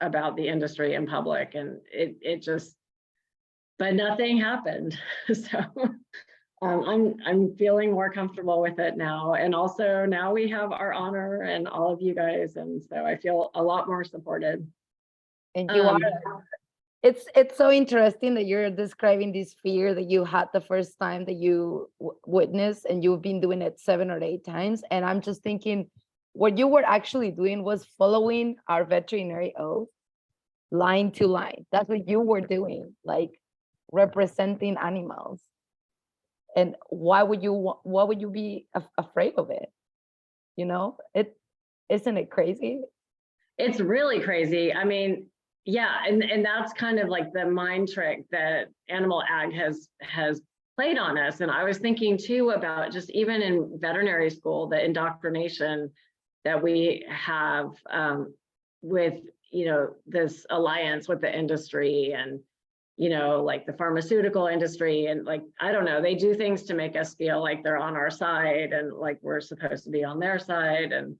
about the industry in public. And but nothing happened. So I'm feeling more comfortable with it now. And also now we have our honor and all of you guys. And so I feel a lot more supported. And you are, it's so interesting that you're describing this fear that you had the first time that you witnessed, and you've been doing it 7 or 8 times. And I'm just thinking, what you were actually doing was following our veterinary oath line to line. That's what you were doing, like representing animals. And why would you be afraid of it? Isn't it crazy? It's really crazy. I mean, yeah, and that's kind of like the mind trick that animal ag has played on us. And I was thinking too about just even in veterinary school, the indoctrination that we have with, this alliance with the industry and, like the pharmaceutical industry. And like, I don't know, they do things to make us feel like they're on our side and like we're supposed to be on their side. And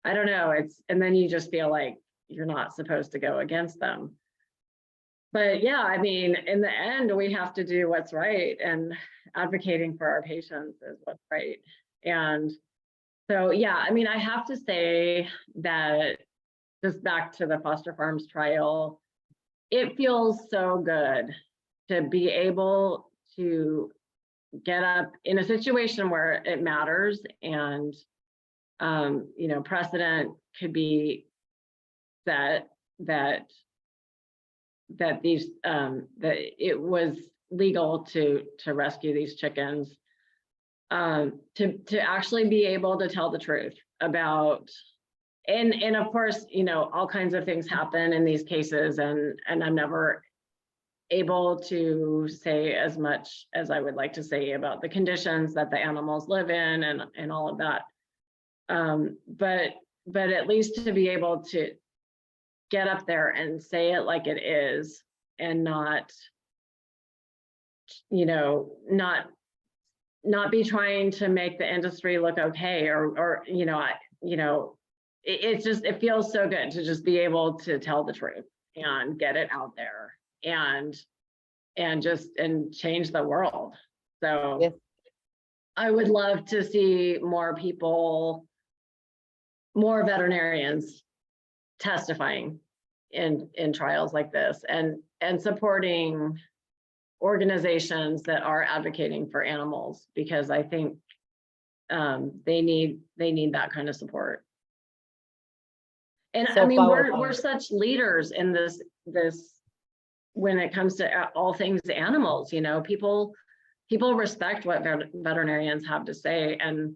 I don't know, and then you just feel like you're not supposed to go against them. But yeah, I mean, in the end, we have to do what's right, and advocating for our patients is what's right. And so, yeah, I mean, I have to say that just back to the Foster Farms trial, it feels so good to be able to get up in a situation where it matters and precedent could be set that these that it was legal to rescue these chickens, to actually be able to tell the truth about, and of course, all kinds of things happen in these cases, and I'm never able to say as much as I would like to say about the conditions that the animals live in and all of that. But at least to be able to get up there and say it like it is, and not be trying to make the industry look okay, or it feels so good to just be able to tell the truth and get it out there and change the world. So Yes. I would love to see more people, more veterinarians testifying in trials like this, and supporting organizations that are advocating for animals, because I think they need that kind of support. And So I mean, powerful. we're such leaders in this when it comes to all things animals. People respect what veterinarians have to say, and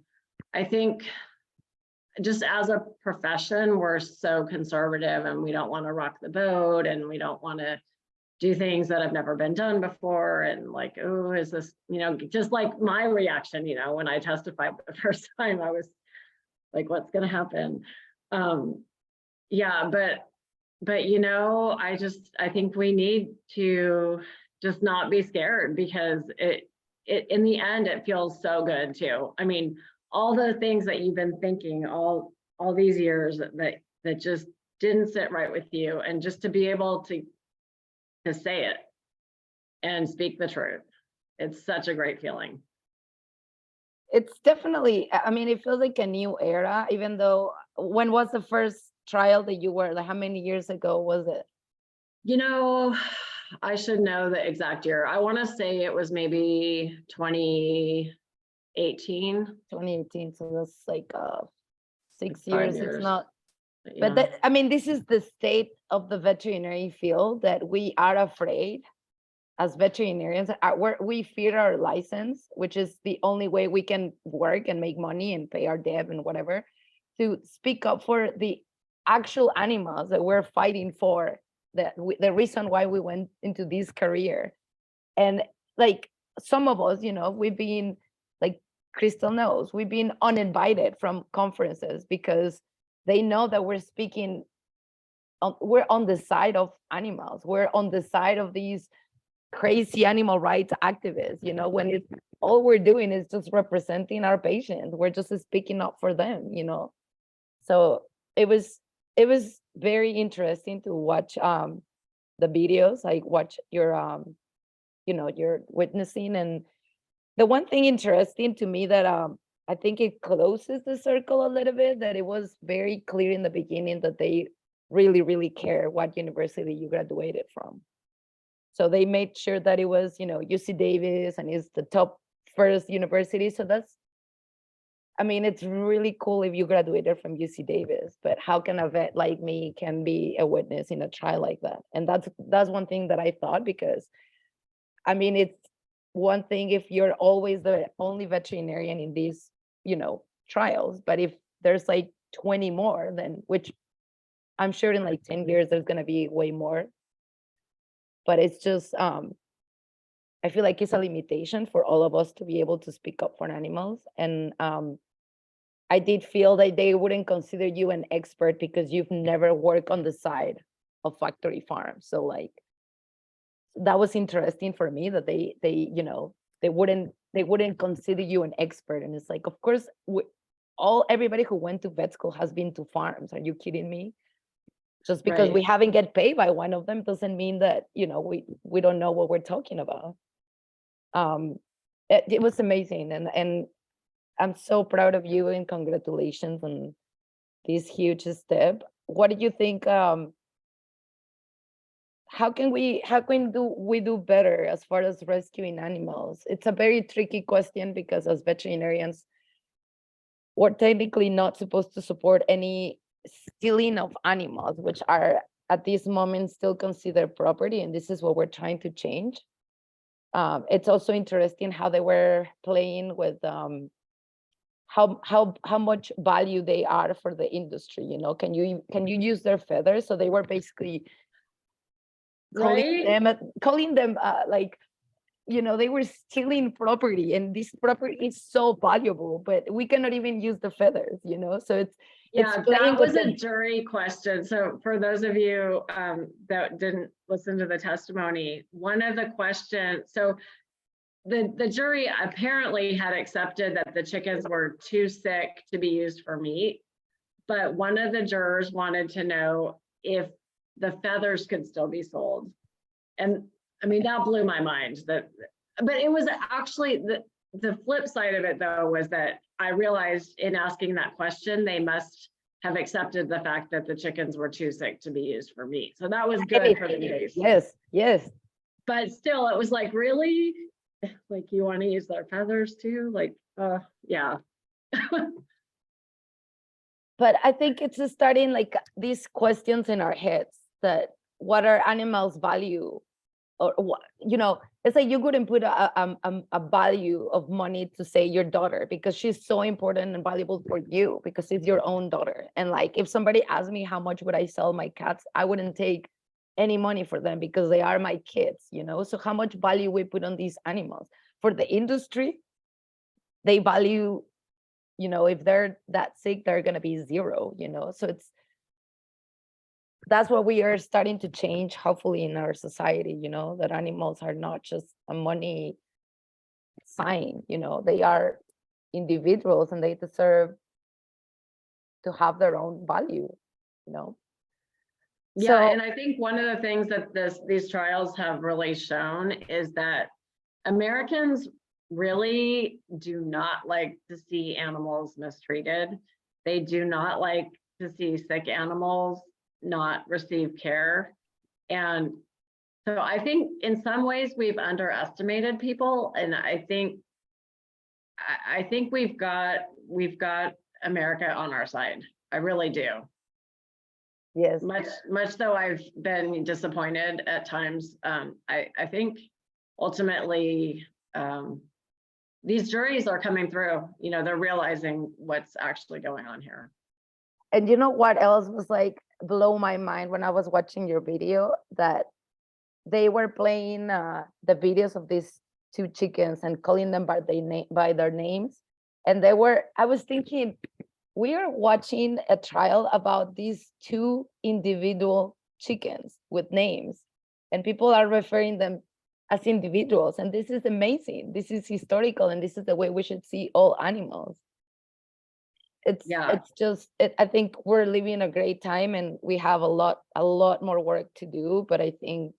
I think just as a profession, we're so conservative, and we don't want to rock the boat, and we don't want to do things that have never been done before. And like, oh, is this, just like my reaction, when I testified the first time, I was like, what's going to happen? Yeah, but I think we need to just not be scared, because it in the end, it feels so good too. I mean, all the things that you've been thinking all these years that just didn't sit right with you, and just to be able to say it and speak the truth, it's such a great feeling. It's definitely, I mean, it feels like a new era, even though, when was the first trial that you were, like, how many years ago was it? I should know the exact year. I want to say it was maybe 2018. 2018, so that's like 6 5 years. It's years. not, Yeah. but I mean, this is the state of the veterinary field, that we are afraid as veterinarians. We fear our license, which is the only way we can work and make money and pay our debt and whatever, to speak up for the actual animals that we're fighting for, the reason why we went into this career. And like, some of us, we've been, like Crystal knows, we've been uninvited from conferences because they know that we're speaking, we're on the side of animals, we're on the side of these crazy animal rights activists, when all we're doing is just representing our patients, we're just speaking up for them. So it was very interesting to watch the videos, like watch your you're witnessing. And the one thing interesting to me that I think it closes the circle a little bit, that it was very clear in the beginning that they really, really care what university you graduated from. So they made sure that it was, UC Davis, and it's the top first university. So it's really cool if you graduated from UC Davis, but how can a vet like me can be a witness in a trial like that? And that's one thing that I thought, because it's one thing if you're always the only veterinarian in these, trials, but if there's like 20 more, then, which I'm sure in like 10 years there's going to be way more. But it's just I feel like it's a limitation for all of us to be able to speak up for animals. And I did feel that they wouldn't consider you an expert because you've never worked on the side of factory farms. So like that was interesting for me, that they you know, they wouldn't consider you an expert. And it's like, of course, everybody who went to vet school has been to farms. Are you kidding me? Just because we haven't get paid by one of them doesn't mean that, you know, we don't know what we're talking about. It was amazing, and I'm so proud of you, and congratulations on this huge step. What do you think? How can we do better as far as rescuing animals? It's a very tricky question because as veterinarians, we're technically not supposed to support any stealing of animals, which are at this moment still considered property, and this is what we're trying to change. It's also interesting how they were playing with how much value they are for the industry. You know, can you use their feathers? So they were basically calling them like, you know, they were stealing property, and this property is so valuable, but we cannot even use the feathers, you know. So it's that was a jury question. So for those of you that didn't listen to the testimony, one of the questions, so the jury apparently had accepted that the chickens were too sick to be used for meat, but one of the jurors wanted to know if the feathers could still be sold. And I mean, that blew my mind. But it was actually the flip side of it, though, was that I realized in asking that question, they must have accepted the fact that the chickens were too sick to be used for meat. So that was good for the case. Yes. But still, it was like, really? Like, you want to use their feathers too? Like, yeah. But I think it's starting like these questions in our heads, that what are animals value? Or what, you know, it's like you couldn't put a value of money to say your daughter, because she's so important and valuable for you because it's your own daughter. And like, if somebody asked me how much would I sell my cats, I wouldn't take any money for them because they are my kids, you know. So how much value we put on these animals? For the industry, they value, you know, if they're that sick, they're going to be zero, you know. So that's what we are starting to change, hopefully, in our society, you know, that animals are not just a money sign, you know, they are individuals and they deserve to have their own value, you know. Yeah, and I think one of the things that these trials have really shown is that Americans really do not like to see animals mistreated. They do not like to see sick animals not receive care. And so I think in some ways we've underestimated people, and I think we've got America on our side. I really do. Yes. Much though I've been disappointed at times, I think ultimately these juries are coming through. You know, they're realizing what's actually going on here. And you know what else was like blow my mind when I was watching your video? That they were playing the videos of these two chickens and calling them by their names. And I was thinking, we are watching a trial about these two individual chickens with names, and people are referring them as individuals. And this is amazing. This is historical, and this is the way we should see all animals. It's just, I think we're living a great time, and we have a lot more work to do, but I think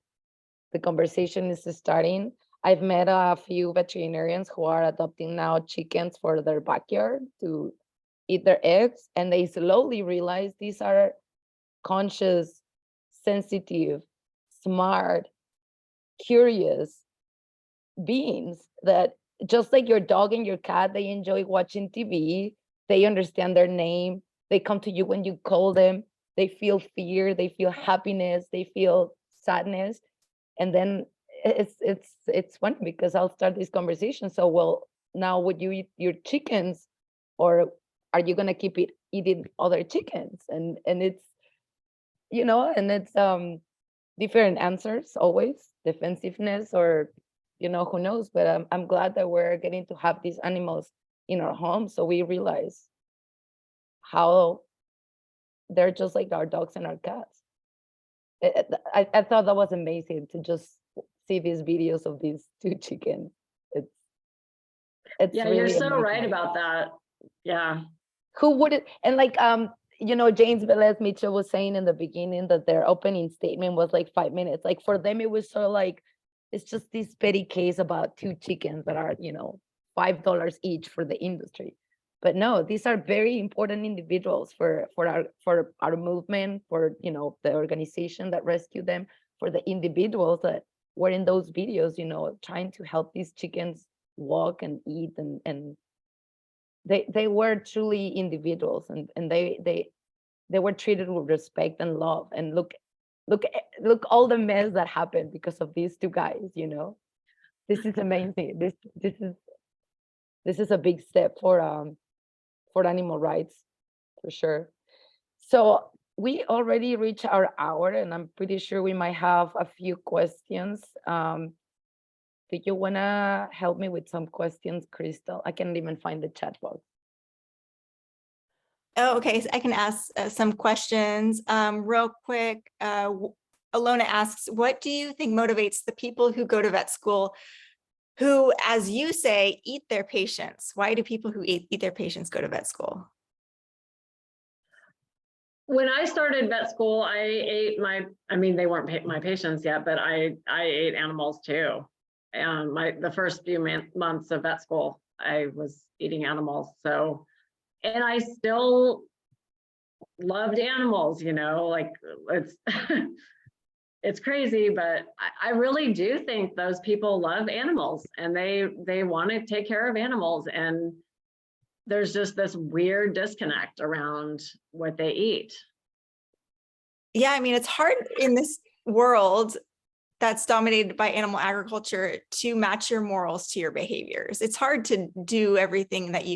the conversation is starting. I've met a few veterinarians who are adopting now chickens for their backyard to eat their eggs, and they slowly realize these are conscious, sensitive, smart, curious beings that, just like your dog and your cat, they enjoy watching TV, they understand their name, they come to you when you call them, they feel fear, they feel happiness, they feel sadness. And then it's funny because I'll start this conversation. So, well, now would you eat your chickens, or are you going to keep eating other chickens, and it's, and it's different answers always, defensiveness, or who knows. But I'm glad that we're getting to have these animals in our home, so we realize how they're just like our dogs and our cats. I thought that was amazing to just see these videos of these two chickens. It's Yeah, really you're so amazing. right about that. Yeah. Who would it, and like James Velez Mitchell was saying in the beginning that their opening statement was like 5 minutes. Like for them it was so like, it's just this petty case about two chickens that are $5 each for the industry. But no, these are very important individuals for our movement, for the organization that rescued them, for the individuals that were in those videos, trying to help these chickens walk and eat, and they were truly individuals, and they were treated with respect and love. And look all the mess that happened because of these two guys. This is amazing. This is a big step for animal rights, for sure. So we already reached our hour, and I'm pretty sure we might have a few questions. Do you want to help me with some questions, Crystal? I can't even find the chat box. Oh, okay. So I can ask some questions real quick. Alona asks, what do you think motivates the people who go to vet school who, as you say, eat their patients? Why do people who eat their patients go to vet school? When I started vet school, I ate they weren't my patients yet, but I ate animals too. And the first few months of vet school, I was eating animals. So, and I still loved animals, like it's, it's crazy, but I really do think those people love animals, and they want to take care of animals. And there's just this weird disconnect around what they eat. Yeah, I mean, it's hard in this world that's dominated by animal agriculture to match your morals to your behaviors. It's hard to do everything that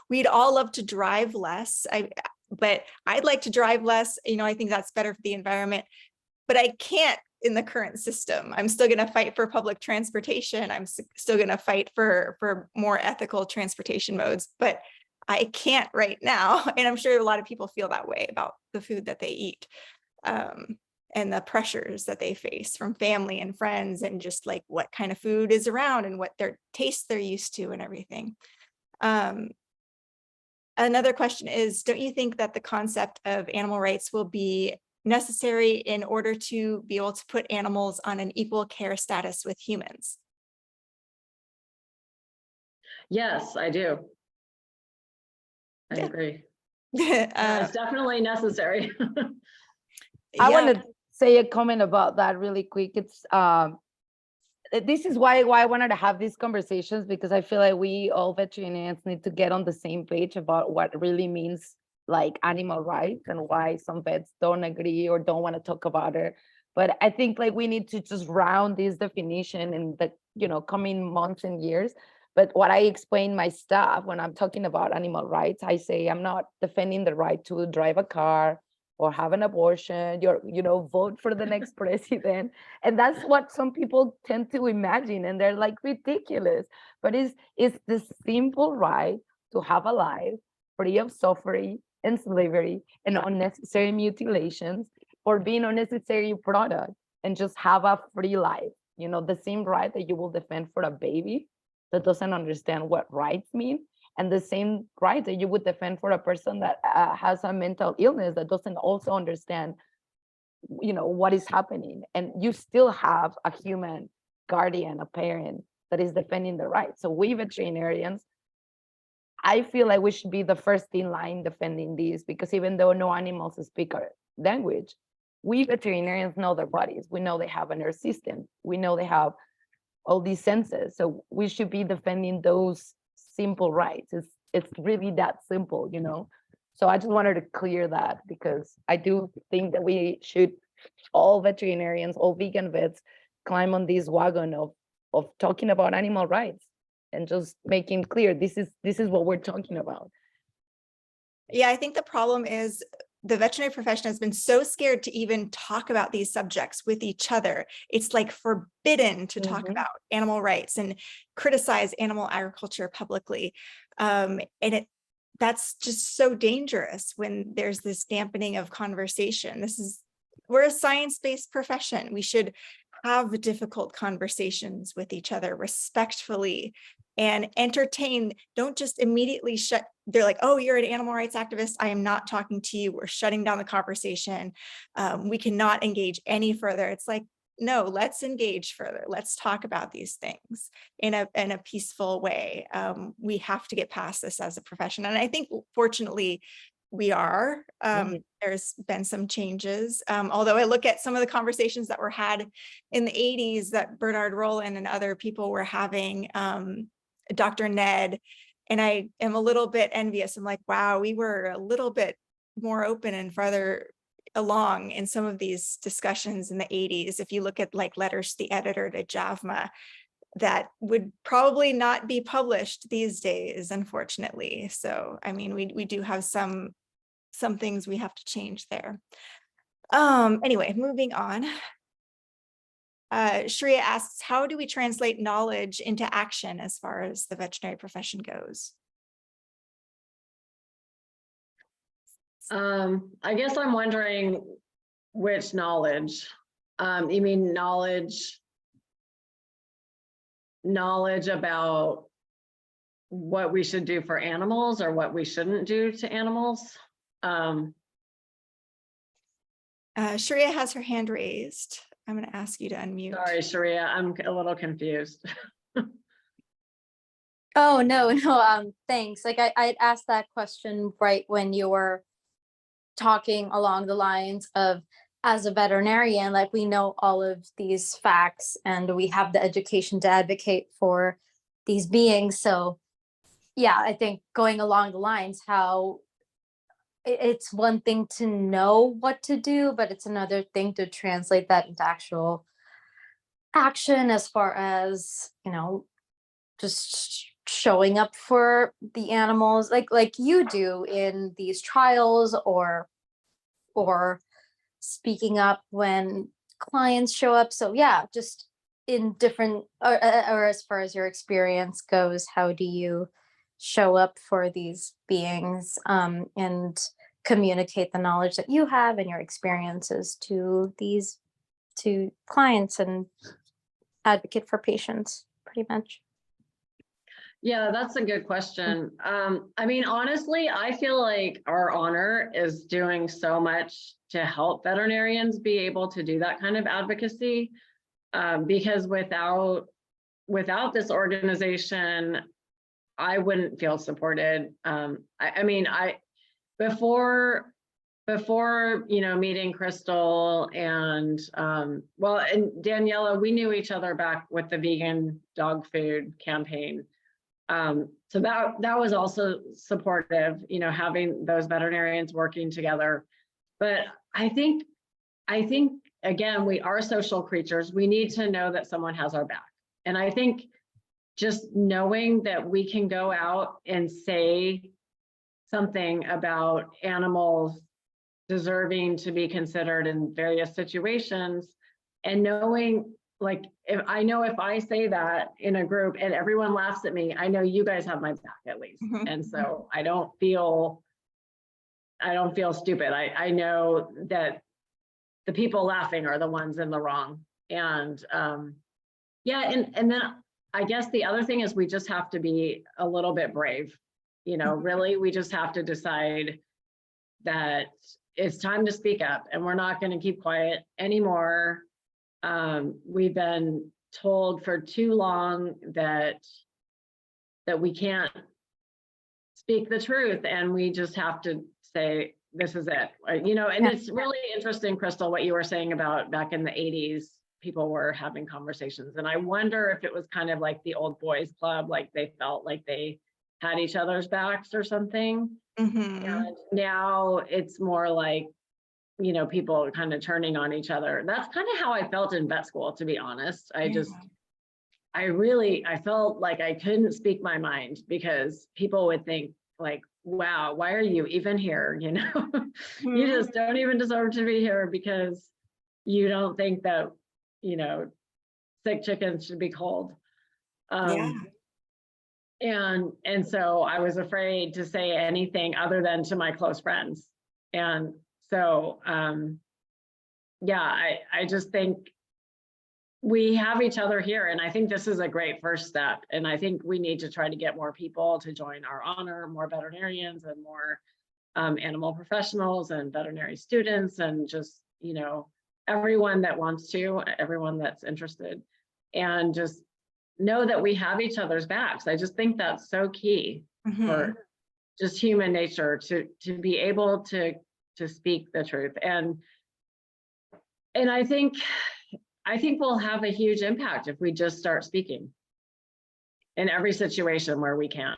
we'd all love to drive less, but I'd like to drive less. I think that's better for the environment, but I can't in the current system. I'm still going to fight for public transportation. I'm still going to fight for more ethical transportation modes, but I can't right now. And I'm sure a lot of people feel that way about the food that they eat. And the pressures that they face from family and friends, and just like what kind of food is around and what their tastes they're used to and everything. Another question is, don't you think that the concept of animal rights will be necessary in order to be able to put animals on an equal care status with humans? Yes, I do. I agree. Yeah, It's definitely necessary. I want to say a comment about that really quick. It's this is why I wanted to have these conversations, because I feel like we all veterinarians need to get on the same page about what really means like animal rights, and why some vets don't agree or don't want to talk about it. But I think like we need to just round this definition in the coming months and years. But what I explain my staff when I'm talking about animal rights, I say I'm not defending the right to drive a car or have an abortion, vote for the next president. And that's what some people tend to imagine, and they're like ridiculous. But it's the simple right to have a life free of suffering and slavery and unnecessary mutilations, or being unnecessary product, and just have a free life. The same right that you will defend for a baby that doesn't understand what rights mean, and the same right that you would defend for a person that has a mental illness that doesn't also understand what is happening. And you still have a human guardian, a parent that is defending the right. So we veterinarians, I feel like we should be the first in line defending these, because even though no animals speak our language, we veterinarians know their bodies. We know they have a nervous system. We know they have all these senses. So we should be defending those simple rights. It's really that simple. So I just wanted to clear that, because I do think that we should, all veterinarians, all vegan vets, climb on this wagon of talking about animal rights, and just making clear this is what we're talking about. Yeah, I think the problem is the veterinary profession has been so scared to even talk about these subjects with each other. It's like forbidden to talk about animal rights and criticize animal agriculture publicly. And that's just so dangerous when there's this dampening of conversation. We're a science-based profession. We should have difficult conversations with each other respectfully and entertain. Don't just immediately they're like, oh, you're an animal rights activist, I am not talking to you, we're shutting down the conversation. We cannot engage any further. It's like, no, let's engage further. Let's talk about these things in a peaceful way. We have to get past this as a profession. And I think fortunately we are. There's been some changes. Although I look at some of the conversations that were had in the 80s that Bernard Rowland and other people were having, Dr. Ned, and I am a little bit envious. I'm like, wow, we were a little bit more open and farther along in some of these discussions in the 80s. If you look at like letters to the editor to JAVMA, that would probably not be published these days, unfortunately. So, I mean, we do have some things we have to change there. Anyway, moving on. Sharia asks, how do we translate knowledge into action as far as the veterinary profession goes? I guess I'm wondering which knowledge. You mean knowledge about what we should do for animals or what we shouldn't do to animals? Sharia has her hand raised. I'm going to ask you to unmute. Sorry, Sharia, I'm a little confused. Oh, no, thanks. Like I'd asked that question right when you were talking along the lines of, as a veterinarian, like we know all of these facts and we have the education to advocate for these beings. So yeah, I think going along the lines, how it's one thing to know what to do, but it's another thing to translate that into actual action, as far as, just showing up for the animals like you do in these trials, or speaking up when clients show up. So yeah, just in different, or as far as your experience goes, how do you show up for these beings, and communicate the knowledge that you have and your experiences to clients and advocate for patients, pretty much? Yeah, that's a good question. I mean, honestly, I feel like our honor is doing so much to help veterinarians be able to do that kind of advocacy, because without this organization, I wouldn't feel supported. I mean, before meeting Crystal and and Daniela, we knew each other back with the vegan dog food campaign. So that was also supportive, having those veterinarians working together. But I think again, we are social creatures. We need to know that someone has our back. And I think just knowing that we can go out and say something about animals deserving to be considered in various situations, and knowing, like, if I say that in a group and everyone laughs at me, I know you guys have my back at least. And so I don't feel stupid. I know that the people laughing are the ones in the wrong. And yeah, and then I guess the other thing is we just have to be a little bit brave. Really, we just have to decide that it's time to speak up, and we're not going to keep quiet anymore. We've been told for too long that we can't speak the truth, and we just have to say, this is it. And it's really interesting, Crystal, what you were saying about back in the 80s, people were having conversations. And I wonder if it was kind of like the old boys club, like they felt like they had each other's backs or something. And now it's more like, people kind of turning on each other. That's kind of how I felt in vet school, to be honest. I felt like I couldn't speak my mind because people would think, like, wow, why are you even here? You know, you just don't even deserve to be here because you don't think that, you know, sick chickens should be cold. Yeah. And so I was afraid to say anything other than to my close friends. And so, yeah, I just think we have each other here. And I think this is a great first step. And I think we need to try to get more people to join our honor, more veterinarians and more animal professionals and veterinary students, and just, you know, everyone that wants to, everyone that's interested, and just know that we have each other's backs. I just think that's so key for just human nature, to be able to speak the truth. And I think we'll have a huge impact if we just start speaking in every situation where we can.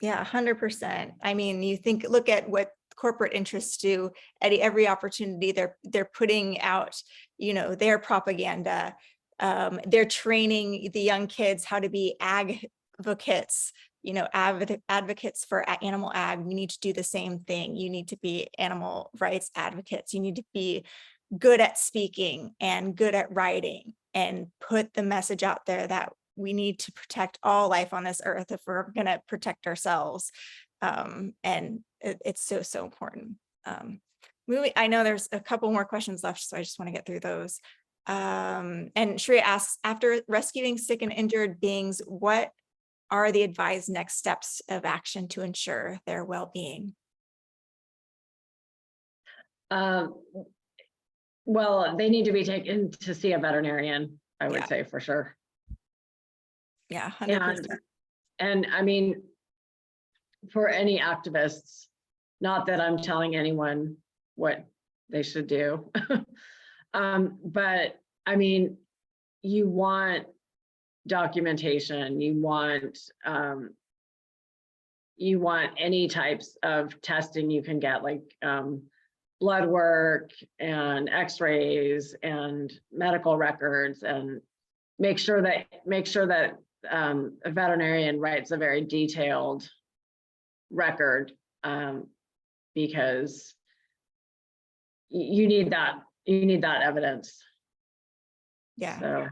Yeah, 100%. I mean, look at what corporate interests do at every opportunity. They're putting out, you know, their propaganda. They're training the young kids how to be advocates, you know, advocates for animal ag. You need to do the same thing. You need to be animal rights advocates. You need to be good at speaking and good at writing, and put the message out there that we need to protect all life on this earth if we're going to protect ourselves. And it's so important. I know there's a couple more questions left, so I just want to get through those. And Shreya asks, after rescuing sick and injured beings, what are the advised next steps of action to ensure their well-being? Well, they need to be taken to see a veterinarian, I would say, for sure. Yeah, 100%. And I mean, for any activists, not that I'm telling anyone what they should do, but I mean, you want documentation, you want any types of testing you can get, like blood work and x-rays and medical records, and make sure that a veterinarian writes a very detailed record, because you need that evidence. Yeah. So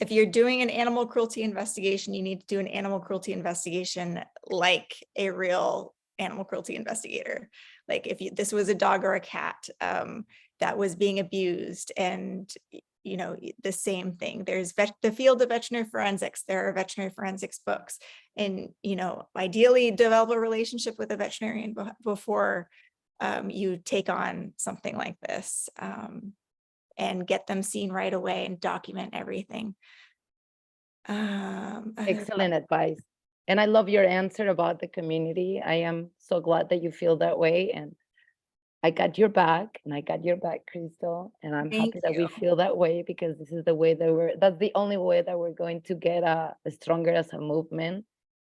if you're doing an animal cruelty investigation, you need to do an animal cruelty investigation like a real animal cruelty investigator. Like if this was a dog or a cat that was being abused, and you know, the same thing. There's the field of veterinary forensics. There are veterinary forensics books, and you know, ideally develop a relationship with a veterinarian before you take on something like this, and get them seen right away and document everything. Excellent advice. And I love your answer about the community. I am so glad that you feel that way. And I got your back, and I got your back, Crystal. And I'm happy that we feel that way, because this is the way that that's the only way that we're going to get stronger as a movement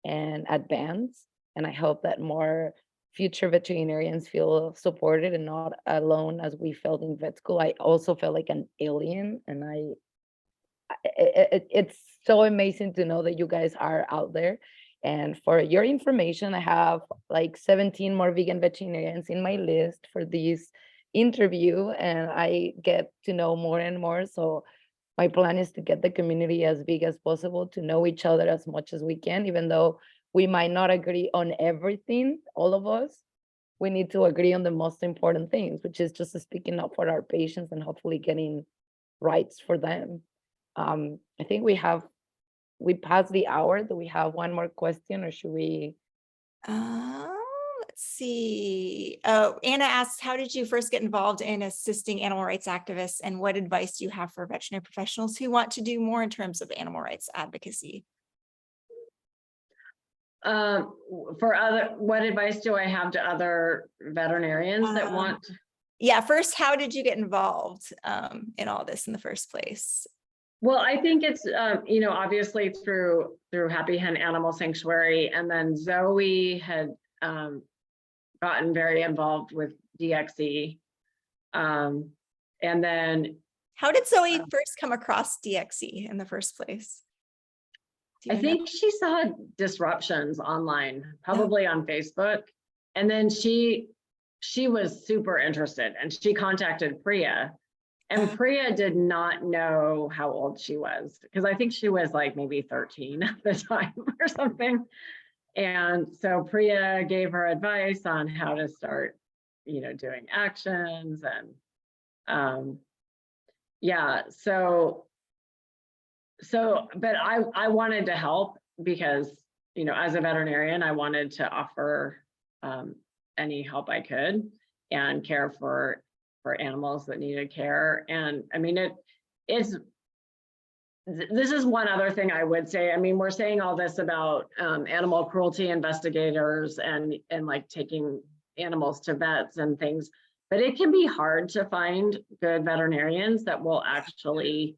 and advance. And I hope that more future veterinarians feel supported and not alone as we felt in vet school. I also felt like an alien, and it's so amazing to know that you guys are out there. And for your information, I have like 17 more vegan veterinarians in my list for this interview, and I get to know more and more. So my plan is to get the community as big as possible, to know each other as much as we can, even though we might not agree on everything, all of us. We need to agree on the most important things, which is just speaking up for our patients and hopefully getting rights for them. I think we passed the hour. Do we have one more question, or should we? Let's see. Oh, Anna asks, how did you first get involved in assisting animal rights activists, and what advice do you have for veterinary professionals who want to do more in terms of animal rights advocacy? What advice do I have to other veterinarians that want? Yeah, first, how did you get involved in all this in the first place? Well, I think it's, you know, obviously through Happy Hen Animal Sanctuary, and then Zoe had gotten very involved with DXE. And then. How did Zoe first come across DXE in the first place? Do I you know? think she saw disruptions online, probably on Facebook. And then she was super interested and she contacted Priya. And Priya did not know how old she was because I think she was like maybe 13 at the time or something. And so Priya gave her advice on how to start, you know, doing actions and yeah, but I wanted to help because, you know, as a veterinarian, I wanted to offer any help I could and care for animals that needed care. And I mean, this is one other thing I would say. I mean, we're saying all this about animal cruelty investigators and like taking animals to vets and things, but it can be hard to find good veterinarians that will actually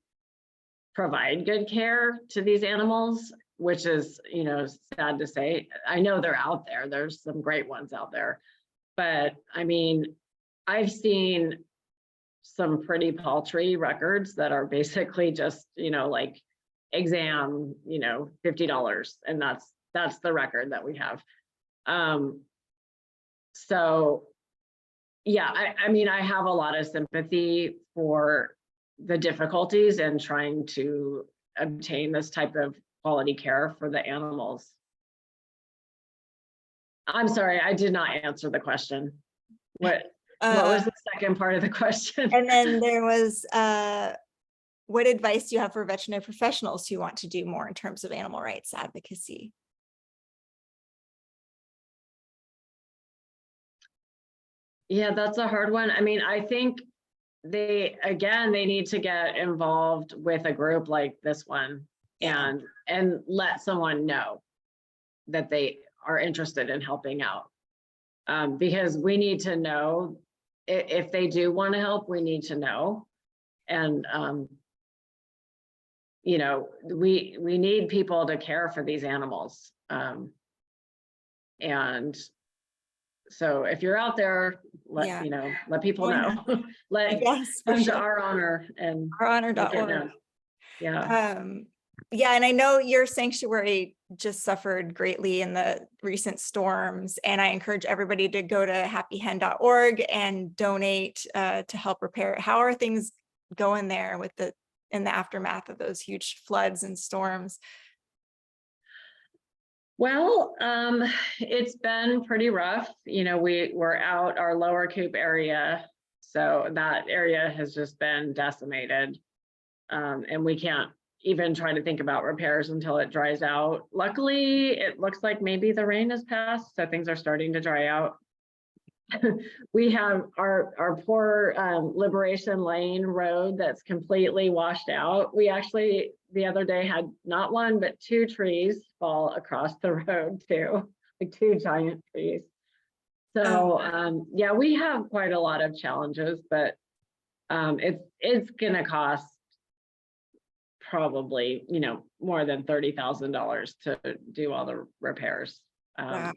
provide good care to these animals, which is, you know, sad to say. I know they're out there. There's some great ones out there, but I mean, I've seen some pretty paltry records that are basically just, you know, like exam, you know, $50, and that's the record that we have. So yeah, I mean, I have a lot of sympathy for the difficulties in trying to obtain this type of quality care for the animals. I'm sorry, I did not answer the question. What was the second part of the question? And then there was, what advice do you have for veterinary professionals who want to do more in terms of animal rights advocacy? Yeah, that's a hard one. I mean, I think they need to get involved with a group like this one and let someone know that they are interested in helping out. Because we need to know if they do want to help, we need to know. And you know, we need people to care for these animals. And so if you're out there, let you know, let people know. Let them to our honor and ourhonor.org. Yeah. Yeah, and I know your sanctuary just suffered greatly in the recent storms, and I encourage everybody to go to happyhen.org and donate to help repair. How are things going there with in the aftermath of those huge floods and storms? Well, it's been pretty rough. You know, we're out our lower coop area, so that area has just been decimated, and we can't even try to think about repairs until it dries out. Luckily, it looks like maybe the rain has passed, so things are starting to dry out. We have our poor Liberation Lane road that's completely washed out. We actually, the other day, had not one, but 2 trees fall across the road too, like 2 giant trees. So yeah, we have quite a lot of challenges, but it's gonna cost probably, you know, more than $30,000 to do all the repairs. Wow.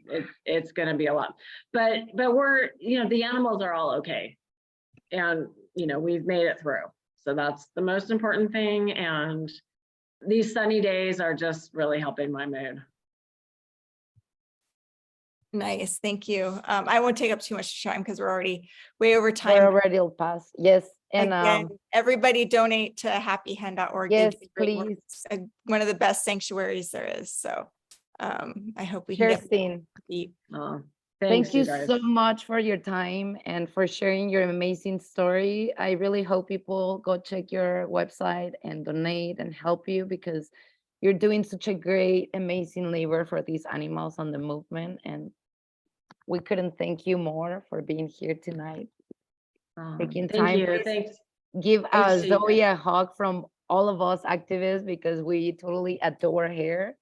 It's going to be a lot, but we're, you know, the animals are all okay, and you know, we've made it through, so that's the most important thing. And these sunny days are just really helping my mood. Nice, thank you. I won't take up too much time because we're already way over time. We're already past. Yes. And again, everybody donate to happyhen.org. Yes, please. One of the best sanctuaries there is. So I hope we can Sherstin, thank you so much for your time and for sharing your amazing story. I really hope people go check your website and donate and help you, because you're doing such a great, amazing labor for these animals on the movement. And we couldn't thank you more for being here tonight. Taking time. Thanks. Give Zoe a hug from all of us activists, because we totally adore her.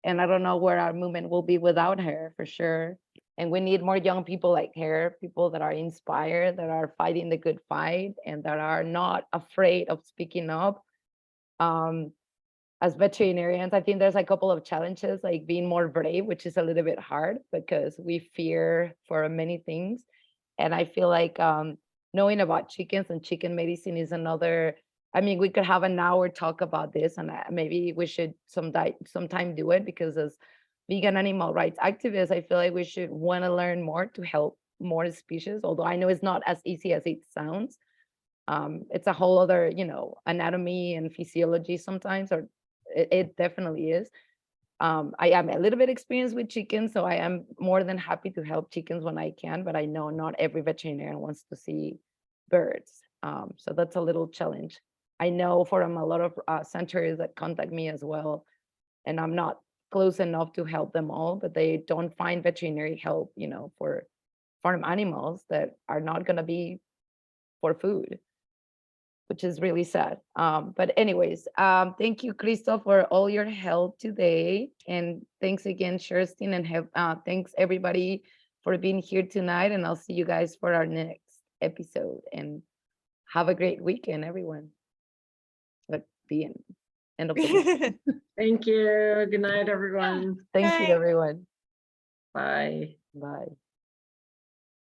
And I don't know where our movement will be without her, for sure. And we need more young people like her, people that are inspired, that are fighting the good fight, and that are not afraid of speaking up. As veterinarians, I think there's a couple of challenges, like being more brave, which is a little bit hard because we fear for many things. And I feel like knowing about chickens and chicken medicine is another I mean, we could have an hour talk about this, and maybe we should sometime do it, because as vegan animal rights activists, I feel like we should want to learn more to help more species, although I know it's not as easy as it sounds. It's a whole other, anatomy and physiology sometimes, or it definitely is. I am a little bit experienced with chickens, so I am more than happy to help chickens when I can, but I know not every veterinarian wants to see birds. So that's a little challenge. I know from a lot of centers that contact me as well, and I'm not close enough to help them all, but they don't find veterinary help, for farm animals that are not going to be for food, which is really sad. But anyways, thank you, Crystal, for all your help today. And thanks again, Sherstin, and thanks everybody for being here tonight. And I'll see you guys for our next episode. And have a great weekend, everyone. At the end of the week. Thank you. Good night, everyone. Thank you, Bye. everyone. Bye. Bye.